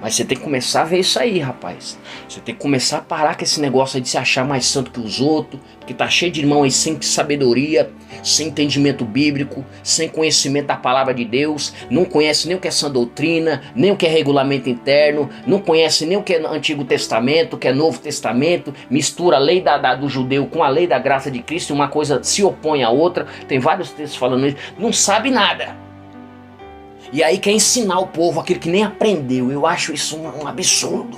A: Mas você tem que começar a ver isso aí, rapaz. Você tem que começar a parar com esse negócio aí de se achar mais santo que os outros, porque tá cheio de irmão aí sem sabedoria, sem entendimento bíblico, sem conhecimento da palavra de Deus, não conhece nem o que é sã doutrina, nem o que é regulamento interno, não conhece nem o que é Antigo Testamento, o que é Novo Testamento, mistura a lei do judeu com a lei da graça de Cristo, e uma coisa se opõe à outra. Tem vários textos falando isso, não sabe nada. E aí quer ensinar o povo aquilo que nem aprendeu. Eu acho isso um absurdo.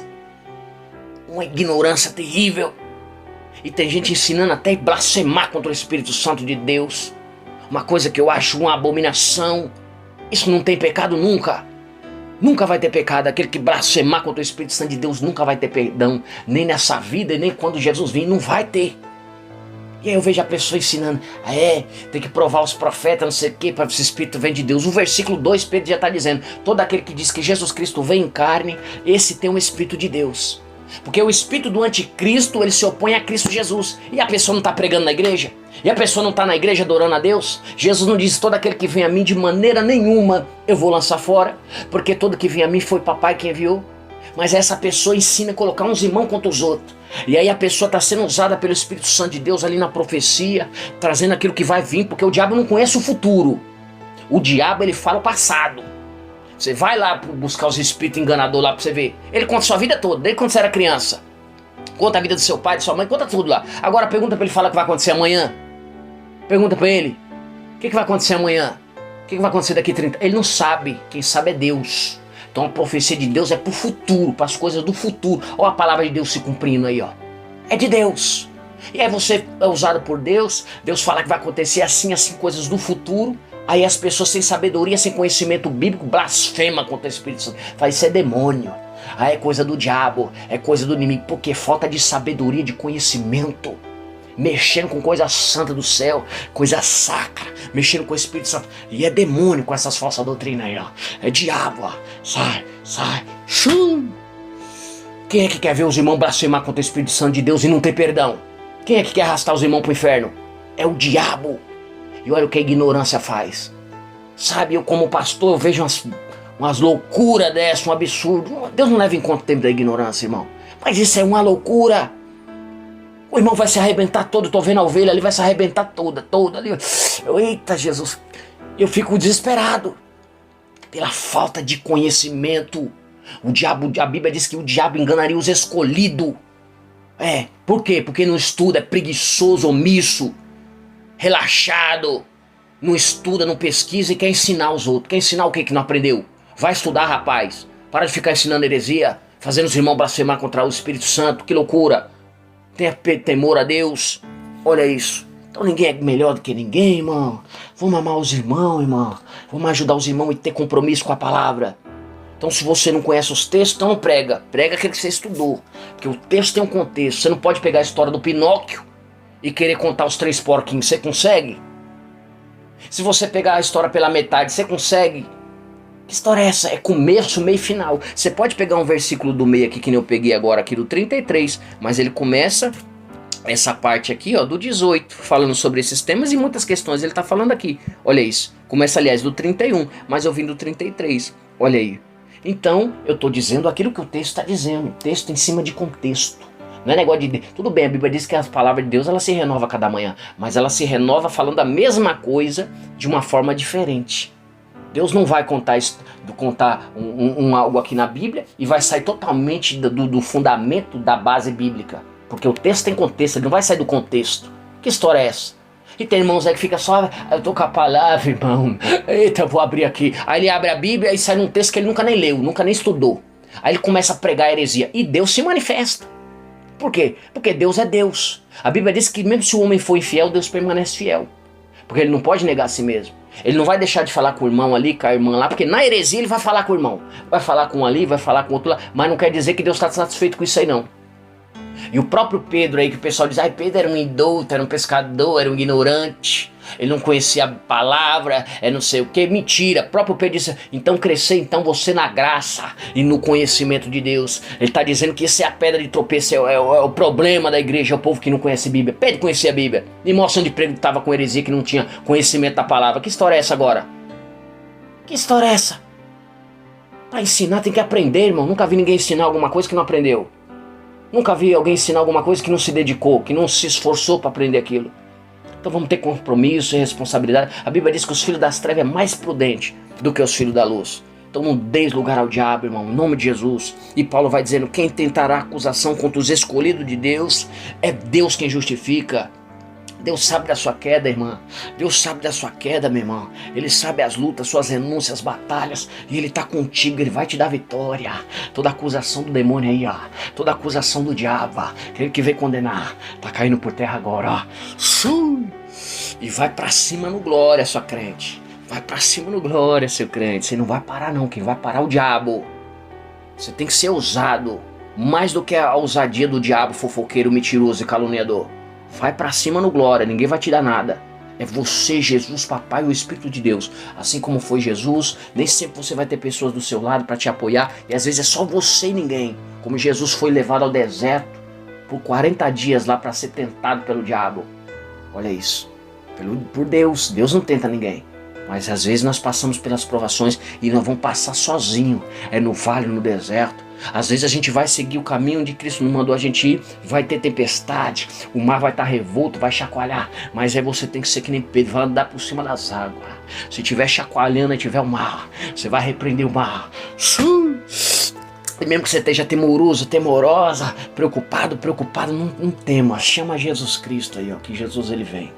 A: Uma ignorância terrível. E tem gente ensinando até blasfemar contra o Espírito Santo de Deus. Uma coisa que eu acho uma abominação. Isso não tem pecado nunca. Nunca vai ter pecado. Aquele que blasfemar contra o Espírito Santo de Deus nunca vai ter perdão. Nem nessa vida e nem quando Jesus vir. Não vai ter. E aí eu vejo a pessoa ensinando, tem que provar os profetas, não sei o que, para esse Espírito vem de Deus. O versículo 2, Pedro já está dizendo, todo aquele que diz que Jesus Cristo vem em carne, esse tem um Espírito de Deus. Porque o Espírito do anticristo, ele se opõe a Cristo Jesus. E a pessoa não está pregando na igreja? E a pessoa não está na igreja adorando a Deus? Jesus não disse: todo aquele que vem a mim de maneira nenhuma eu vou lançar fora, porque todo que vem a mim foi papai quem enviou. Mas essa pessoa ensina a colocar uns irmãos contra os outros. E aí a pessoa está sendo usada pelo Espírito Santo de Deus ali na profecia, trazendo aquilo que vai vir, porque o diabo não conhece o futuro. O diabo, ele fala o passado. Você vai lá buscar os espíritos enganadores lá para você ver. Ele conta a sua vida toda, desde quando você era criança. Conta a vida do seu pai, de sua mãe, conta tudo lá. Agora pergunta para ele falar o que vai acontecer amanhã. Pergunta para ele: o que vai acontecer amanhã? O que vai acontecer daqui 30? Ele não sabe, quem sabe é Deus. Então a profecia de Deus é pro futuro, para as coisas do futuro. Olha a palavra de Deus se cumprindo aí, ó. É de Deus. E aí você é usado por Deus, Deus fala que vai acontecer assim, coisas do futuro. Aí as pessoas sem sabedoria, sem conhecimento bíblico, blasfemam contra o Espírito Santo. Fala: isso é demônio. Aí é coisa do diabo, é coisa do inimigo, porque falta de sabedoria, de conhecimento. Mexendo com coisa santa do céu, coisa sacra, mexendo com o Espírito Santo. E é demônio com essas falsas doutrinas aí, ó. É diabo, ó. Sai, sai, chum. Quem é que quer ver os irmãos blasfemar contra o Espírito Santo de Deus e não ter perdão? Quem é que quer arrastar os irmãos pro inferno? É o diabo. E olha o que a ignorância faz. Sabe, eu como pastor, eu vejo umas loucuras dessas, um absurdo. Deus não leva em conta o tempo da ignorância, irmão. Mas isso é uma loucura. O irmão vai se arrebentar todo, tô vendo a ovelha ali, vai se arrebentar toda ali. Eita Jesus, eu fico desesperado pela falta de conhecimento. O diabo, a Bíblia diz que o diabo enganaria os escolhidos. Por quê? Porque não estuda, é preguiçoso, omisso, relaxado, não estuda, não pesquisa e quer ensinar os outros. Quer ensinar o que não aprendeu? Vai estudar, rapaz. Para de ficar ensinando heresia, fazendo os irmãos blasfemar contra o Espírito Santo, que loucura. Tenha temor a Deus. Olha isso. Então ninguém é melhor do que ninguém, irmão. Vamos amar os irmãos, irmão. Vamos ajudar os irmãos e ter compromisso com a palavra. Então se você não conhece os textos, então não prega. Prega aquilo que você estudou. Porque o texto tem um contexto. Você não pode pegar a história do Pinóquio e querer contar os 3 porquinhos. Você consegue? Se você pegar a história pela metade, você consegue? Que história é essa? É começo, meio e final. Você pode pegar um versículo do meio aqui, que nem eu peguei agora aqui do 33, mas ele começa essa parte aqui, ó, do 18, falando sobre esses temas e muitas questões. Ele tá falando aqui, olha isso. Começa, aliás, do 31, mas eu vim do 33. Olha aí. Então, eu tô dizendo aquilo que o texto está dizendo. Texto em cima de contexto. Não é negócio de... Tudo bem, a Bíblia diz que as palavras de Deus, ela se renova a cada manhã, mas ela se renova falando a mesma coisa de uma forma diferente. Deus não vai contar algo aqui na Bíblia e vai sair totalmente do fundamento da base bíblica. Porque o texto tem contexto, ele não vai sair do contexto. Que história é essa? E tem irmãos aí que fica só: eu tô com a palavra, irmão. Eita, eu vou abrir aqui. Aí ele abre a Bíblia e sai num texto que ele nunca nem leu, nunca nem estudou. Aí ele começa a pregar heresia. E Deus se manifesta. Por quê? Porque Deus é Deus. A Bíblia diz que mesmo se o homem for infiel, Deus permanece fiel. Porque ele não pode negar a si mesmo. Ele não vai deixar de falar com o irmão ali, com a irmã lá, porque na heresia ele vai falar com o irmão. Vai falar com um ali, vai falar com outro lá, mas não quer dizer que Deus está satisfeito com isso aí não. E o próprio Pedro aí, que o pessoal diz: Pedro era um indulto, era um pescador, era um ignorante, ele não conhecia a palavra, é não sei o que. Mentira, o próprio Pedro disse: então crescer então você na graça e no conhecimento de Deus. Ele está dizendo que isso é a pedra de tropeço, é o problema da igreja, é o povo que não conhece a Bíblia. Pedro conhecia a Bíblia, e mostra onde Pedro estava com heresia, que não tinha conhecimento da palavra. Que história é essa agora? Que história é essa? Para ensinar tem que aprender, irmão. Nunca vi ninguém ensinar alguma coisa que não aprendeu. Nunca vi alguém ensinar alguma coisa que não se dedicou, que não se esforçou para aprender aquilo. Então vamos ter compromisso e responsabilidade. A Bíblia diz que os filhos das trevas é mais prudente do que os filhos da luz. Então não deis lugar ao diabo, irmão, em nome de Jesus. E Paulo vai dizendo: quem tentará acusação contra os escolhidos de Deus, é Deus quem justifica. Deus sabe da sua queda, irmã. Deus sabe da sua queda, meu irmão. Ele sabe as lutas, suas renúncias, as batalhas. E Ele está contigo, Ele vai te dar vitória. Toda acusação do demônio aí, ó. Toda acusação do diabo, aquele que veio condenar, tá caindo por terra agora, ó. E vai para cima no glória, sua crente. Vai para cima no glória, seu crente. Você não vai parar não, quem vai parar é o diabo. Você tem que ser ousado. Mais do que a ousadia do diabo, fofoqueiro, mentiroso e caluniador. Vai pra cima no glória, ninguém vai te dar nada. É você, Jesus, papai e o Espírito de Deus. Assim como foi Jesus, nem sempre você vai ter pessoas do seu lado para te apoiar. E às vezes é só você e ninguém. Como Jesus foi levado ao deserto por 40 dias lá para ser tentado pelo diabo. Olha isso. Por Deus. Deus não tenta ninguém. Mas às vezes nós passamos pelas provações e nós vamos passar sozinho. É no vale, no deserto. Às vezes a gente vai seguir o caminho onde Cristo não mandou a gente ir. Vai ter tempestade. O mar vai estar revolto, vai chacoalhar. Mas aí você tem que ser que nem Pedro. Vai andar por cima das águas. Se tiver chacoalhando e tiver o mar, você vai repreender o mar. E mesmo que você esteja temoroso, temorosa, preocupado, não tema. Chama Jesus Cristo aí, ó, que Jesus ele vem.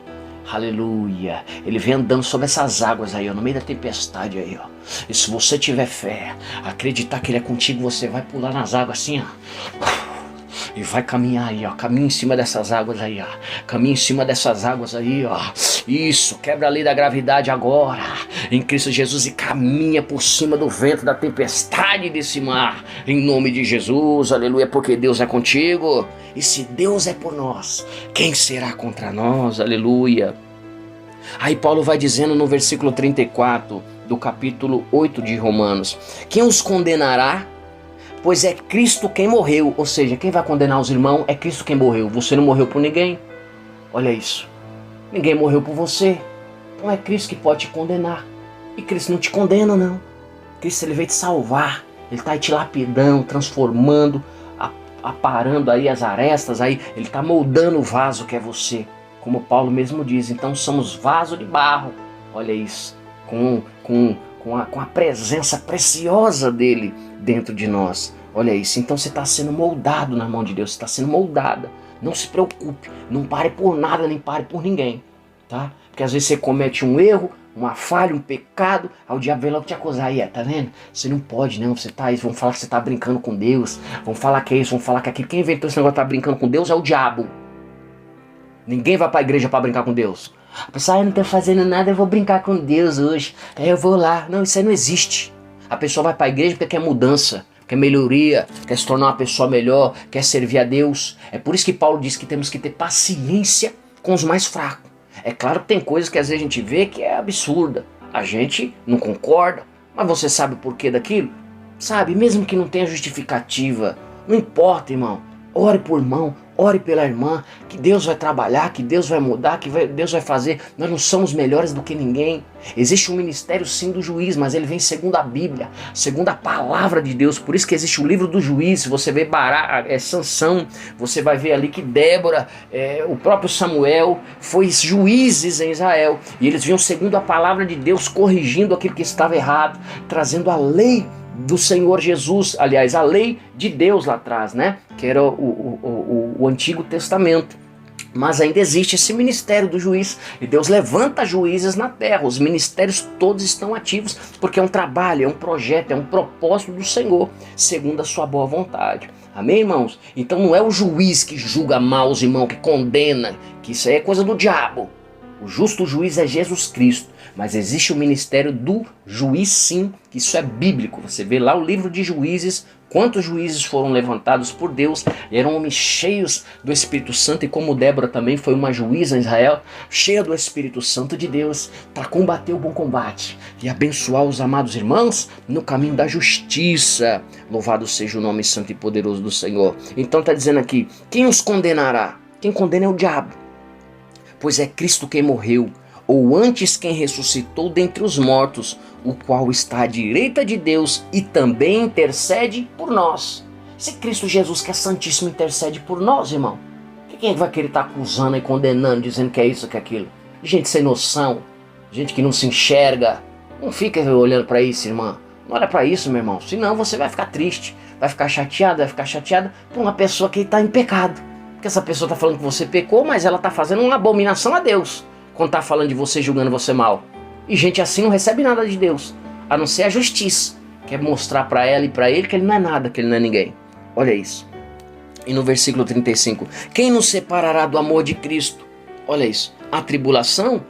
A: Aleluia. Ele vem andando sobre essas águas aí, ó, no meio da tempestade aí, ó. E se você tiver fé, acreditar que ele é contigo, você vai pular nas águas assim, ó. E vai caminhar aí, ó. Caminha em cima dessas águas aí, ó. Caminha em cima dessas águas aí, ó. Isso, quebra a lei da gravidade agora, em Cristo Jesus, e caminha por cima do vento da tempestade desse mar, em nome de Jesus, aleluia, porque Deus é contigo. E se Deus é por nós, quem será contra nós, aleluia. Aí Paulo vai dizendo no versículo 34 do capítulo 8 de Romanos: quem os condenará? Pois é Cristo quem morreu. Ou seja, quem vai condenar os irmãos é Cristo quem morreu. Você não morreu por ninguém. Olha isso. Ninguém morreu por você. Então é Cristo que pode te condenar. E Cristo não te condena, não. Cristo ele veio te salvar. Ele está aí te lapidando, transformando, aparando aí as arestas. Aí ele está moldando o vaso que é você. Como Paulo mesmo diz. Então somos vaso de barro. Olha isso. Com a presença preciosa dele dentro de nós. Olha isso. Então você está sendo moldado na mão de Deus. Você está sendo moldada. Não se preocupe. Não pare por nada, nem pare por ninguém. Tá? Porque às vezes você comete um erro, uma falha, um pecado. Aí o diabo vem logo te acusar. Aí, tá vendo? Você não pode, não. Você tá isso. Vão falar que você está brincando com Deus. Vão falar que é isso, vão falar que é aquilo. Quem inventou esse negócio de estar brincando com Deus é o diabo. Ninguém vai para a igreja para brincar com Deus. A pessoa, eu não estou fazendo nada, eu vou brincar com Deus hoje. Eu vou lá. Não, isso aí não existe. A pessoa vai para a igreja porque quer mudança, quer melhoria, quer se tornar uma pessoa melhor, quer servir a Deus. É por isso que Paulo diz que temos que ter paciência com os mais fracos. É claro que tem coisas que às vezes a gente vê que é absurda. A gente não concorda, mas você sabe o porquê daquilo? Sabe, mesmo que não tenha justificativa. Não importa, irmão. Ore por irmão, ore pela irmã, que Deus vai trabalhar, que Deus vai mudar, Deus vai fazer. Nós não somos melhores do que ninguém. Existe um ministério sim do juiz, mas ele vem segundo a Bíblia, segundo a palavra de Deus. Por isso que existe o livro do juiz. Você vê Sansão, você vai ver ali que Débora, o próprio Samuel, foi juízes em Israel. E eles vinham segundo a palavra de Deus, corrigindo aquilo que estava errado, trazendo a lei do Senhor Jesus, aliás, a lei de Deus lá atrás, né? Que era o Antigo Testamento. Mas ainda existe esse ministério do juiz, e Deus levanta juízes na terra. Os ministérios todos estão ativos, porque é um trabalho, é um projeto, é um propósito do Senhor, segundo a sua boa vontade. Amém, irmãos? Então não é o juiz que julga mal os irmãos, que condena, que isso aí é coisa do diabo. O justo juiz é Jesus Cristo. Mas existe o ministério do juiz sim, que isso é bíblico. Você vê lá o livro de Juízes, quantos juízes foram levantados por Deus, eram homens cheios do Espírito Santo, e como Débora também foi uma juíza em Israel, cheia do Espírito Santo de Deus, para combater o bom combate e abençoar os amados irmãos no caminho da justiça. Louvado seja o nome santo e poderoso do Senhor. Então está dizendo aqui, quem os condenará? Quem condena é o diabo, pois é Cristo quem morreu, ou antes quem ressuscitou dentre os mortos, o qual está à direita de Deus e também intercede por nós. Se Cristo Jesus, que é santíssimo, intercede por nós, irmão, quem vai querer estar acusando e condenando, dizendo que é isso, que é aquilo? Gente sem noção, gente que não se enxerga. Não fica olhando para isso, irmã. Não olha para isso, meu irmão, senão você vai ficar triste, vai ficar chateada por uma pessoa que está em pecado. Porque essa pessoa está falando que você pecou, mas ela está fazendo uma abominação a Deus quando está falando de você, julgando você mal. E gente assim não recebe nada de Deus, a não ser a justiça. Quer mostrar para ela e para ele que ele não é nada, que ele não é ninguém. Olha isso. E no versículo 35, quem nos separará do amor de Cristo? Olha isso. A tribulação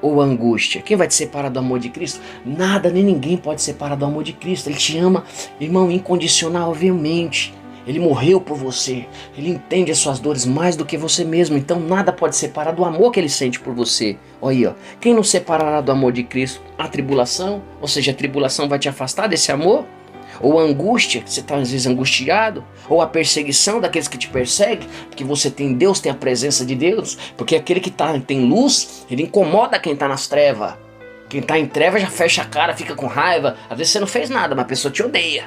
A: ou a angústia? Quem vai te separar do amor de Cristo? Nada nem ninguém pode separar do amor de Cristo. Ele te ama, irmão, incondicionalmente. Ele morreu por você. Ele entende as suas dores mais do que você mesmo. Então nada pode separar do amor que ele sente por você. Olha aí, ó. Quem nos separará do amor de Cristo? A tribulação? Ou seja, a tribulação vai te afastar desse amor? ou a angústia, que você está às vezes angustiado, ou a perseguição daqueles que te perseguem, porque você tem Deus, tem a presença de Deus, porque aquele que tem luz, ele incomoda quem está nas trevas. Quem está em trevas já fecha a cara, fica com raiva. Às vezes você não fez nada, mas a pessoa te odeia.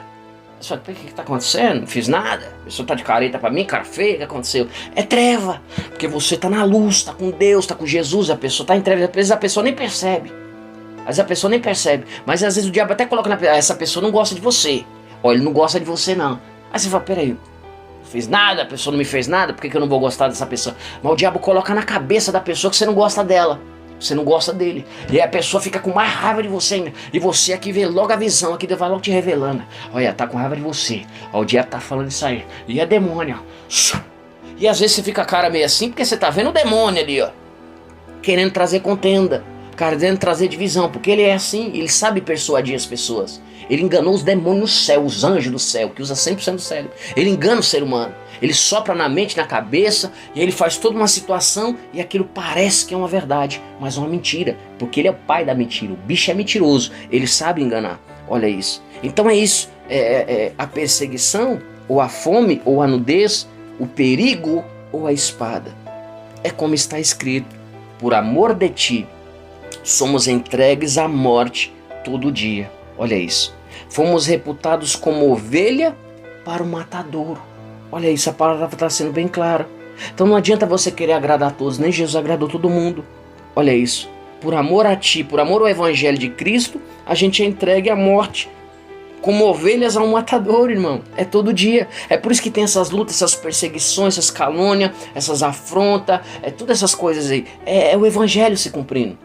A: Você fala, o que está acontecendo? Não fiz nada. A pessoa está de careta para mim, cara feia, o que aconteceu? É treva, porque você está na luz, está com Deus, está com Jesus, a pessoa está em trevas, às vezes a pessoa nem percebe. Às vezes a pessoa nem percebe, mas às vezes o diabo até coloca essa pessoa não gosta de você. Olha, ele não gosta de você não. Aí você fala, peraí, não fiz nada, a pessoa não me fez nada, por que eu não vou gostar dessa pessoa? Mas o diabo coloca na cabeça da pessoa que você não gosta dela. Você não gosta dele. E aí a pessoa fica com mais raiva de você ainda. E você aqui vê logo a visão, aqui Deus vai logo te revelando. Olha, tá com raiva de você. Ó, o diabo tá falando isso aí. E é demônio. E às vezes você fica a cara meio assim, porque você tá vendo o demônio ali, ó. Querendo trazer contenda. Querendo trazer divisão. Porque ele é assim, ele sabe persuadir as pessoas. Ele enganou os demônios no céu, os anjos do céu, que usa 100% do cérebro. Ele engana o ser humano. Ele sopra na mente, na cabeça, e ele faz toda uma situação e aquilo parece que é uma verdade, mas é uma mentira, porque ele é o pai da mentira. O bicho é mentiroso, ele sabe enganar. Olha isso. Então é isso, a perseguição, ou a fome, ou a nudez, o perigo ou a espada. É como está escrito, por amor de ti, somos entregues à morte todo dia. Olha isso. Fomos reputados como ovelha para o matadouro. Olha isso, a palavra está sendo bem clara. Então não adianta você querer agradar a todos, nem Jesus agradou todo mundo. Olha isso. Por amor a ti, por amor ao evangelho de Cristo, a gente é entregue à morte. Como ovelhas a um matador, irmão. É todo dia. É por isso que tem essas lutas, essas perseguições, essas calúnias, essas afrontas, todas essas coisas aí. É o evangelho se cumprindo.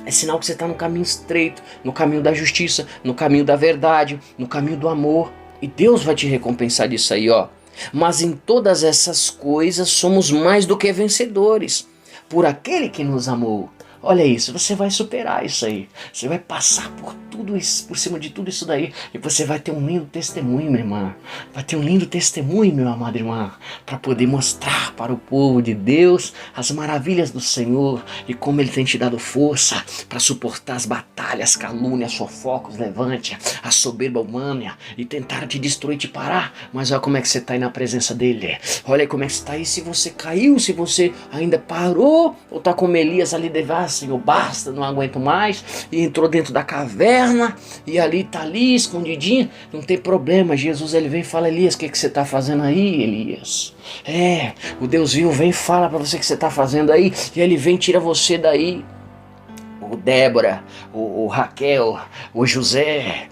A: É sinal que você está no caminho estreito, no caminho da justiça, no caminho da verdade, no caminho do amor. E Deus vai te recompensar disso aí, ó. Mas em todas essas coisas somos mais do que vencedores, por aquele que nos amou. Olha isso, você vai superar isso aí. Você vai passar por tudo isso, por cima de tudo isso daí. E você vai ter um lindo testemunho, minha irmã. Vai ter um lindo testemunho, meu amado irmão, para poder mostrar para o povo de Deus as maravilhas do Senhor e como Ele tem te dado força para suportar as batalhas, calúnias, fofocos, levante, a soberba humana e tentar te destruir, te parar. Mas olha como é que você está aí na presença dEle. Olha aí como é que você está aí. Se você caiu, se você ainda parou, ou está como Elias ali devasso, Senhor, basta, não aguento mais, e entrou dentro da caverna, e ali tá ali, escondidinho, não tem problema, Jesus ele vem e fala, Elias, o que você tá fazendo aí, Elias? O Deus vivo vem e fala pra você o que você tá fazendo aí, e ele vem e tira você daí. O Débora, o Raquel, o José,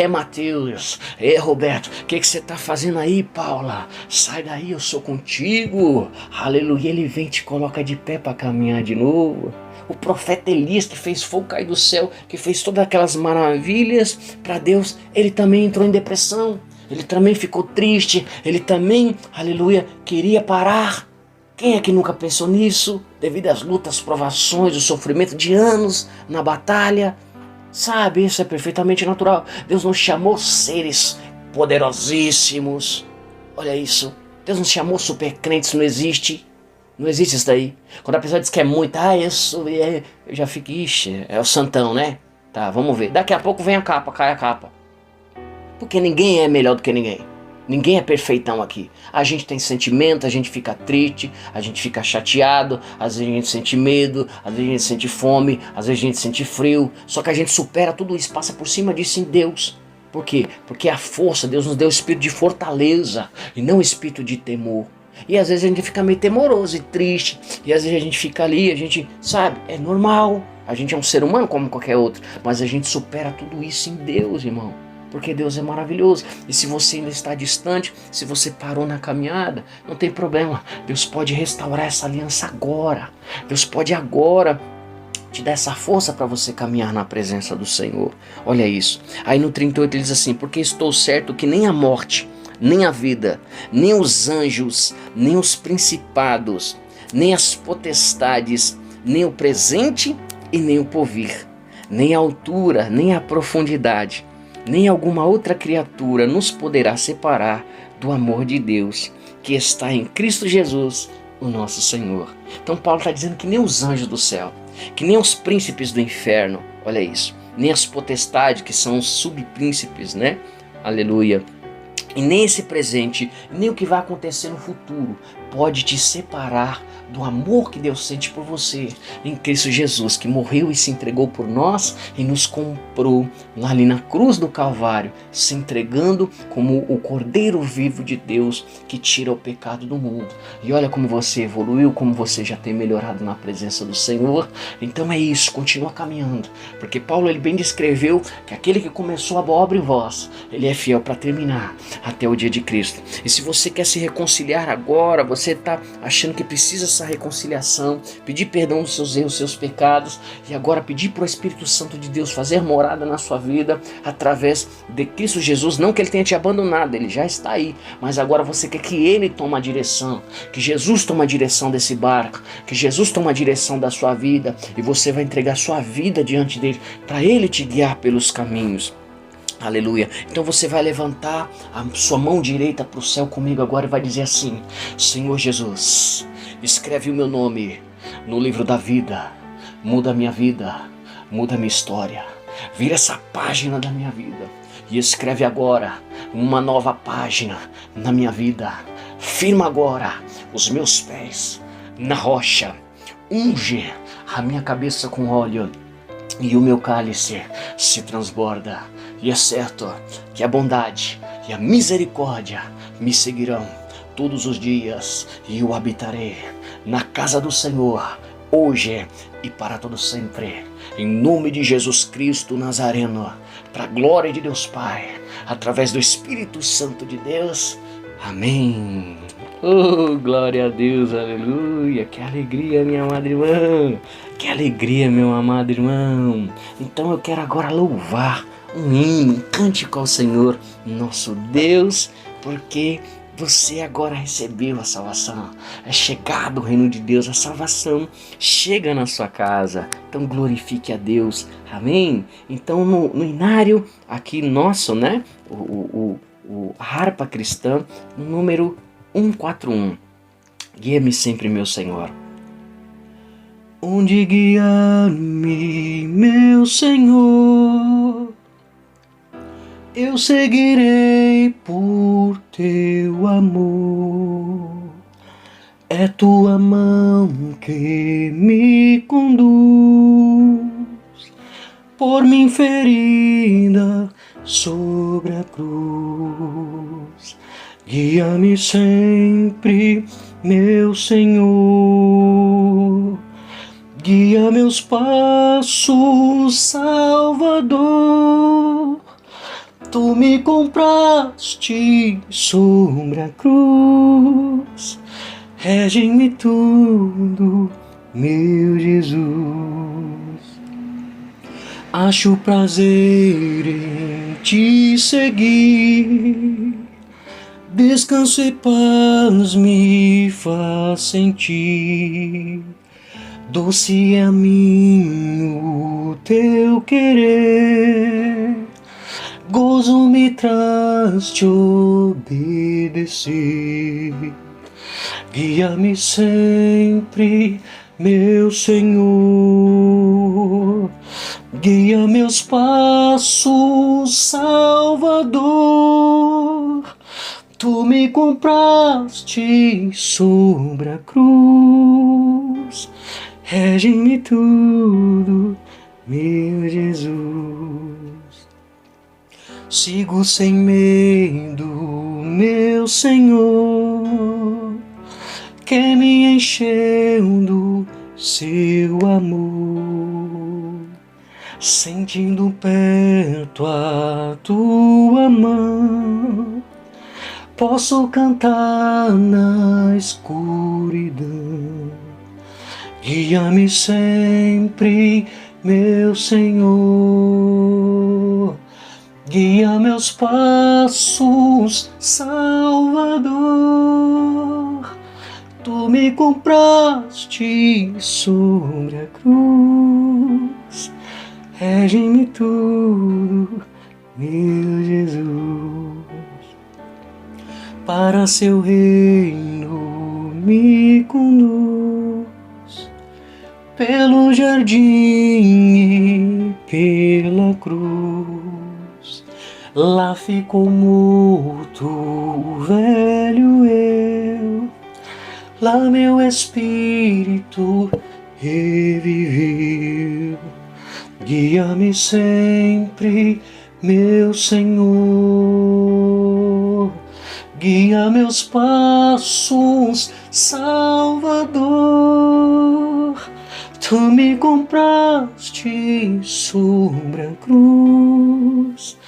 A: Mateus, Roberto, o que você está fazendo aí, Paula? Sai daí, eu sou contigo, aleluia, ele vem e te coloca de pé para caminhar de novo. O profeta Elias que fez fogo cair do céu, que fez todas aquelas maravilhas para Deus, ele também entrou em depressão, ele também ficou triste, ele também, aleluia, queria parar. Quem é que nunca pensou nisso? Devido às lutas, provações, o sofrimento de anos na batalha. Sabe, isso é perfeitamente natural. Deus nos chamou seres poderosíssimos. Olha isso. Deus nos chamou super crentes, não existe. Não existe isso daí. Quando a pessoa diz que é muito, eu já fico, ixi, é o santão, né? Tá, vamos ver. Daqui a pouco vem a capa, cai a capa. Porque ninguém é melhor do que ninguém. Ninguém é perfeitão aqui. A gente tem sentimento, a gente fica triste, a gente fica chateado, às vezes a gente sente medo, às vezes a gente sente fome, às vezes a gente sente frio. Só que a gente supera tudo isso, passa por cima disso em Deus. Por quê? Porque a força, Deus nos deu o espírito de fortaleza e não o espírito de temor. E às vezes a gente fica meio temoroso e triste, e às vezes a gente fica ali, a gente, sabe, é normal. A gente é um ser humano como qualquer outro, mas a gente supera tudo isso em Deus, irmão. Porque Deus é maravilhoso. E se você ainda está distante, se você parou na caminhada, não tem problema. Deus pode restaurar essa aliança agora. Deus pode agora te dar essa força para você caminhar na presença do Senhor. Olha isso. Aí no 38 ele diz assim, porque estou certo que nem a morte, nem a vida, nem os anjos, nem os principados, nem as potestades, nem o presente e nem o porvir, nem a altura, nem a profundidade, nem alguma outra criatura nos poderá separar do amor de Deus, que está em Cristo Jesus, o nosso Senhor. Então Paulo está dizendo que nem os anjos do céu, que nem os príncipes do inferno, olha isso, nem as potestades, que são os subpríncipes, né? Aleluia. E nem esse presente, nem o que vai acontecer no futuro pode te separar do amor que Deus sente por você em Cristo Jesus, que morreu e se entregou por nós e nos comprou lá ali na cruz do Calvário, se entregando como o Cordeiro vivo de Deus que tira o pecado do mundo. E olha como você evoluiu, como você já tem melhorado na presença do Senhor. Então é isso, continua caminhando, porque Paulo ele bem descreveu que aquele que começou a boa obra em vós, ele é fiel para terminar até o dia de Cristo. E se você quer se reconciliar agora, você está achando que precisa essa reconciliação, pedir perdão dos seus erros, seus pecados, e agora pedir para o Espírito Santo de Deus fazer morada na sua vida através de Cristo Jesus, não que ele tenha te abandonado, ele já está aí, mas agora você quer que ele tome a direção, que Jesus tome a direção desse barco, que Jesus tome a direção da sua vida, e você vai entregar sua vida diante dele, para ele te guiar pelos caminhos. Aleluia. Então você vai levantar a sua mão direita para o céu comigo agora e vai dizer assim: Senhor Jesus, escreve o meu nome no livro da vida, muda a minha vida, muda a minha história, vira essa página da minha vida e escreve agora uma nova página na minha vida. Firma agora os meus pés na rocha, unge a minha cabeça com óleo e o meu cálice se transborda. E é certo que a bondade e a misericórdia me seguirão todos os dias, e eu habitarei na casa do Senhor, hoje e para todo sempre. Em nome de Jesus Cristo Nazareno, para a glória de Deus Pai, através do Espírito Santo de Deus. Amém. Oh, glória a Deus, aleluia. Que alegria, minha amada irmã. Que alegria, meu amado irmão. Então eu quero agora louvar um hino, um cântico ao Senhor, nosso Deus, porque você agora recebeu a salvação. É chegado o reino de Deus, a salvação chega na sua casa. Então glorifique a Deus, amém? Então no inário aqui nosso, né? A harpa cristã, número 141. Guia-me sempre, meu Senhor. Onde guiar-me, meu Senhor, eu seguirei por teu amor. É tua mão que me conduz, por mim ferida sobre a cruz. Guia-me sempre, meu Senhor, guia meus passos, Salvador. Tu me compraste sobre a cruz, rege-me tudo, meu Jesus. Acho prazer em te seguir, descanso e paz me faz sentir. Doce é a mim o teu querer, gozo me traz te obedecer. Guia-me sempre, meu Senhor, guia meus passos, Salvador. Tu me compraste sobre a cruz, rege-me tudo, meu Jesus. Sigo sem medo, meu Senhor, que me encheu do seu amor. Sentindo perto a tua mão, posso cantar na escuridão. Guia-me sempre, meu Senhor, guia meus passos, Salvador. Tu me compraste sobre a cruz, rege-me tudo, meu Jesus. Para seu reino me conduz, pelo jardim e pela Lá ficou morto o velho eu, lá meu espírito reviveu. Guia-me sempre, meu Senhor, guia meus passos, Salvador. Tu me compraste sobre a cruz,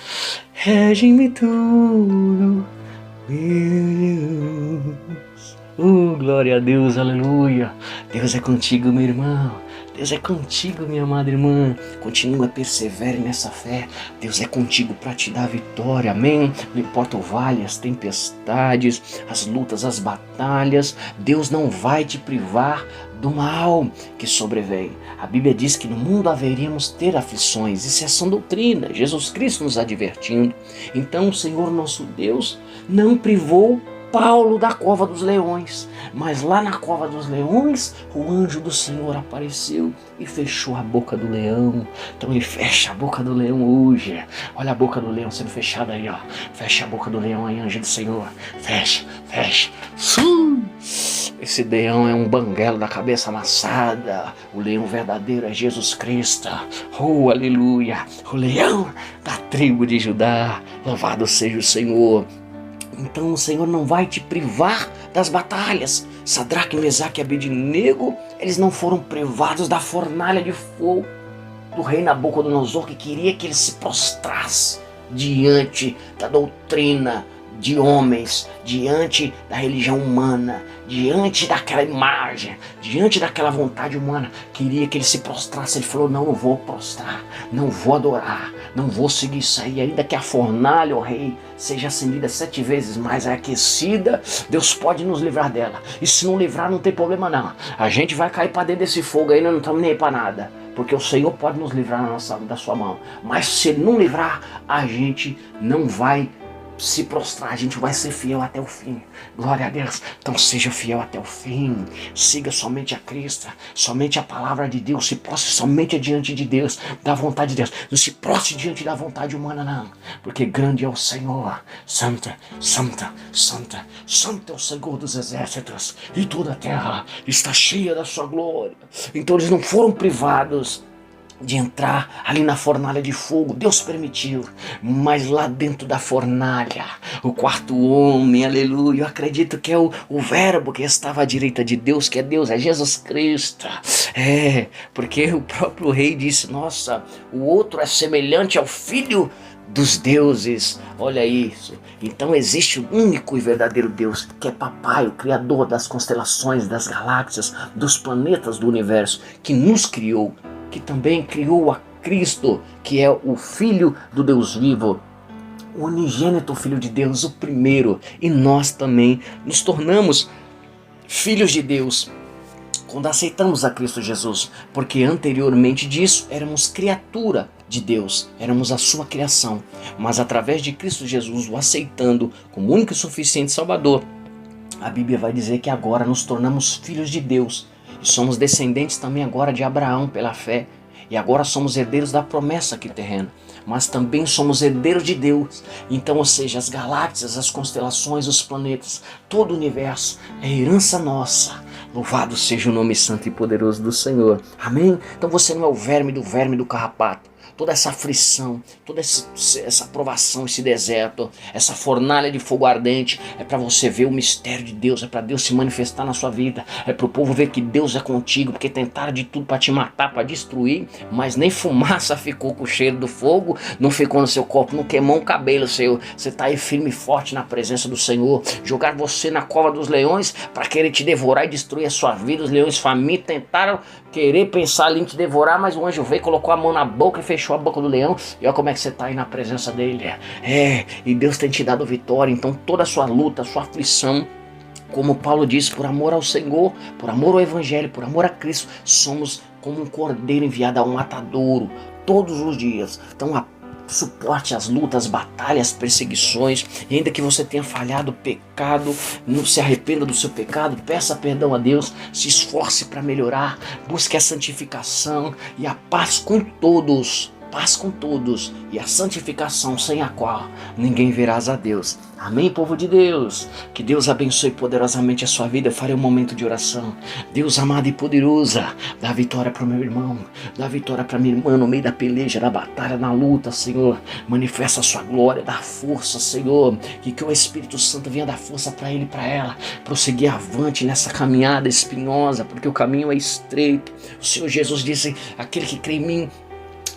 A: rege-me tudo, meu Deus. Glória a Deus, aleluia. Deus é contigo, meu irmão. Deus é contigo, minha amada irmã. Continua, persevere nessa fé. Deus é contigo para te dar vitória, amém? Não importa o vale, as tempestades, as lutas, as batalhas, Deus não vai te privar do mal que sobrevém. A Bíblia diz que no mundo haveríamos ter aflições. Isso é sã doutrina, Jesus Cristo nos advertindo. Então o Senhor nosso Deus não privou Paulo da cova dos leões, mas lá na cova dos leões o anjo do Senhor apareceu e fechou a boca do leão. Então ele fecha a boca do leão hoje. Olha a boca do leão sendo fechada aí, ó. Fecha a boca do leão aí, anjo do Senhor. Fecha, fecha. Esse leão é um banguelo da cabeça amassada. O leão verdadeiro é Jesus Cristo. Oh, aleluia. O leão da tribo de Judá. Louvado seja o Senhor. Então o Senhor não vai te privar das batalhas. Sadraque, Mesaque e Abednego, eles não foram privados da fornalha de fogo do rei Nabucodonosor, que queria que eles se prostrassem diante da doutrina de homens, diante da religião humana, diante daquela imagem, diante daquela vontade humana. Queria que ele se prostrasse. Ele falou: não vou prostrar, não vou adorar, não vou seguir isso aí. Ainda que a fornalha, ó rei, seja acendida 7 vezes mais aquecida, Deus pode nos livrar dela. E se não livrar, não tem problema não. A gente vai cair para dentro desse fogo aí, nós não estamos nem aí para nada, porque o Senhor pode nos livrar da sua mão. Mas se Ele não livrar, a gente não vai se prostrar, a gente vai ser fiel até o fim. Glória a Deus. Então seja fiel até o fim. Siga somente a Cristo, somente a palavra de Deus. Se prostre somente diante de Deus, da vontade de Deus. Não se prostre diante da vontade humana não, porque grande é o Senhor. Santa, santa, santa, santo é o Senhor dos exércitos, e toda a terra está cheia da sua glória. Então eles não foram privados de entrar ali na fornalha de fogo. Deus permitiu, mas lá dentro da fornalha, o quarto homem, aleluia, eu acredito que é o verbo que estava à direita de Deus, que é Deus, é Jesus Cristo. Porque o próprio rei disse: nossa, o outro é semelhante ao filho dos deuses. Olha isso. Então existe o único e verdadeiro Deus, que é Papai, o Criador das constelações, das galáxias, dos planetas do universo, que nos criou, que também criou a Cristo, que é o Filho do Deus vivo, o unigênito Filho de Deus, o primeiro. E nós também nos tornamos filhos de Deus quando aceitamos a Cristo Jesus, porque anteriormente disso éramos criatura de Deus, éramos a sua criação, mas através de Cristo Jesus, o aceitando como único e suficiente Salvador, a Bíblia vai dizer que agora nos tornamos filhos de Deus. E somos descendentes também agora de Abraão pela fé. E agora somos herdeiros da promessa aqui terrena. Mas também somos herdeiros de Deus. Então, ou seja, as galáxias, as constelações, os planetas, todo o universo é herança nossa. Louvado seja o nome santo e poderoso do Senhor. Amém? Então você não é o verme do carrapato. Toda essa aflição, toda essa provação, esse deserto, essa fornalha de fogo ardente, é para você ver o mistério de Deus, é para Deus se manifestar na sua vida, é para o povo ver que Deus é contigo, porque tentaram de tudo para te matar, para destruir, mas nem fumaça ficou com o cheiro do fogo, não ficou no seu corpo, não queimou um cabelo seu. Você está aí firme e forte na presença do Senhor. Jogar você na cova dos leões para querer te devorar e destruir a sua vida. Os leões famintos tentaram querer pensar ali em te devorar, mas o anjo veio, colocou a mão na boca e fechou a boca do leão. E olha como é que você está aí na presença dele. E Deus tem te dado vitória. Então toda a sua luta, a sua aflição, como Paulo diz, por amor ao Senhor, por amor ao Evangelho, por amor a Cristo, somos como um cordeiro enviado a um matadouro todos os dias. Então suporte as lutas, batalhas, perseguições, e ainda que você tenha falhado, pecado, não se arrependa do seu pecado, peça perdão a Deus, se esforce para melhorar, busque a santificação e a paz com todos, paz com todos e a santificação sem a qual ninguém verás a Deus. Amém, povo de Deus? Que Deus abençoe poderosamente a sua vida. Eu farei um momento de oração. Deus amado e poderoso, dá vitória para o meu irmão, dá vitória para minha irmã no meio da peleja, da batalha, na luta, Senhor. Manifesta a sua glória, dá força, Senhor. Que o Espírito Santo venha dar força para ele e para ela, prosseguir avante nessa caminhada espinhosa, porque o caminho é estreito. O Senhor Jesus disse: aquele que crê em mim,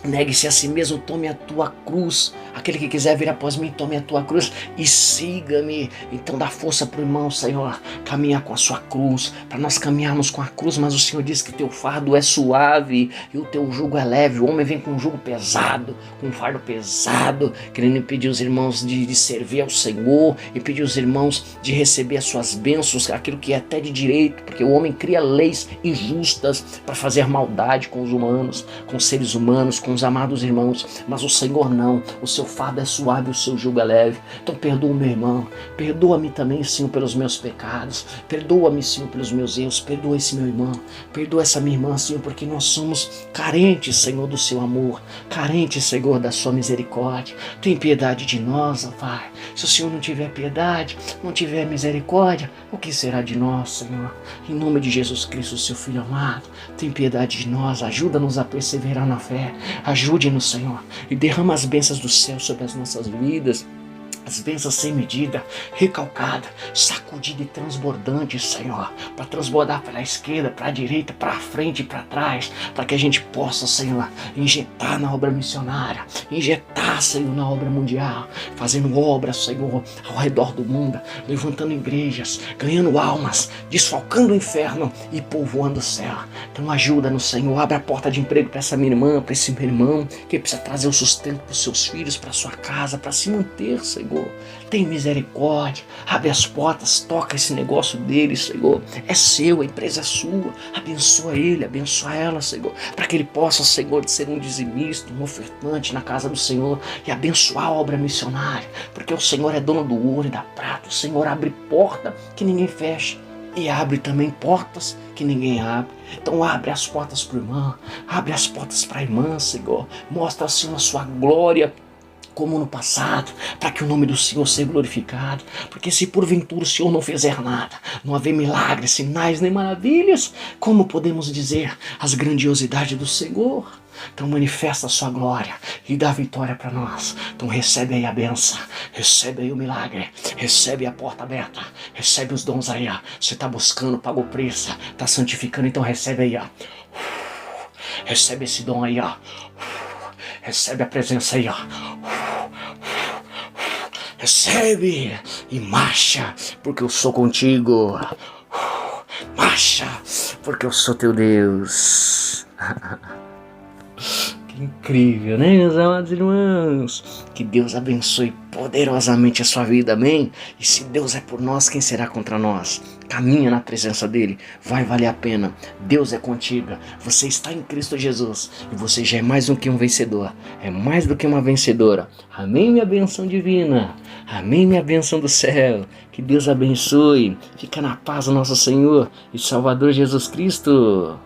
A: negue-se a si mesmo, tome a tua cruz. Aquele que quiser vir após mim, tome a tua cruz e siga-me. Então dá força para o irmão, Senhor, caminhar com a sua cruz, para nós caminharmos com a cruz. Mas o Senhor diz que teu fardo é suave e o teu jugo é leve. O homem vem com um jugo pesado, com um fardo pesado, querendo impedir os irmãos de servir ao Senhor, impedir os irmãos de receber as suas bênçãos, aquilo que é até de direito, porque o homem cria leis injustas para fazer maldade com os humanos, com os seres humanos, com os amados irmãos. Mas o Senhor não, o seu fardo é suave, o seu jugo é leve. Então perdoa meu irmão, perdoa-me também, Senhor, pelos meus pecados, perdoa-me, Senhor, pelos meus erros, perdoa esse meu irmão, perdoa essa minha irmã, Senhor, porque nós somos carentes, Senhor, do seu amor, carentes, Senhor, da sua misericórdia. Tem piedade de nós, ó Pai. Se o Senhor não tiver piedade, não tiver misericórdia, o que será de nós, Senhor? Em nome de Jesus Cristo, seu Filho amado, tem piedade de nós, ajuda-nos a perseverar na fé, ajude-nos, Senhor, e derrama as bênçãos do céu sobre as nossas vidas, as bênçãos sem medida, recalcada, sacudida e transbordante, Senhor, para transbordar para a esquerda, para a direita, para a frente e para trás, para que a gente possa, Senhor, injetar na obra missionária, injetar, Senhor, na obra mundial, fazendo obras, Senhor, ao redor do mundo, levantando igrejas, ganhando almas, desfalcando o inferno e povoando o céu. Então ajuda-nos, Senhor, abre a porta de emprego para essa minha irmã, para esse meu irmão, que precisa trazer o sustento para os seus filhos, para a sua casa, para se manter, Senhor. Tem misericórdia, abre as portas, toca esse negócio dele, Senhor. É seu, a empresa é sua. Abençoa ele, abençoa ela, Senhor, para que ele possa, Senhor, ser um dizimista, um ofertante na casa do Senhor e abençoar a obra missionária, porque o Senhor é dono do ouro e da prata. O Senhor abre porta que ninguém fecha e abre também portas que ninguém abre. Então abre as portas para o irmão, abre as portas para a irmã, Senhor. Mostra, Senhor, a sua glória como no passado, para que o nome do Senhor seja glorificado. Porque se porventura o Senhor não fizer nada, não haver milagres, sinais nem maravilhas, como podemos dizer as grandiosidades do Senhor? Então manifesta a sua glória e dá vitória para nós. Então recebe aí a benção, recebe aí o milagre, recebe a porta aberta, recebe os dons aí, ó. Você está buscando, pagou preço, está santificando, então recebe aí, ó. Recebe esse dom aí, ó. Recebe a presença aí, ó. Recebe e marcha, porque eu sou contigo. Marcha, porque eu sou teu Deus. Que incrível, né, meus amados irmãos? Que Deus abençoe poderosamente a sua vida, amém? E se Deus é por nós, quem será contra nós? Caminha na presença dele, vai valer a pena. Deus é contigo, você está em Cristo Jesus e você já é mais do que um vencedor, é mais do que uma vencedora. Amém, minha bênção divina, amém, minha bênção do céu. Que Deus abençoe, fica na paz do nosso Senhor e Salvador Jesus Cristo.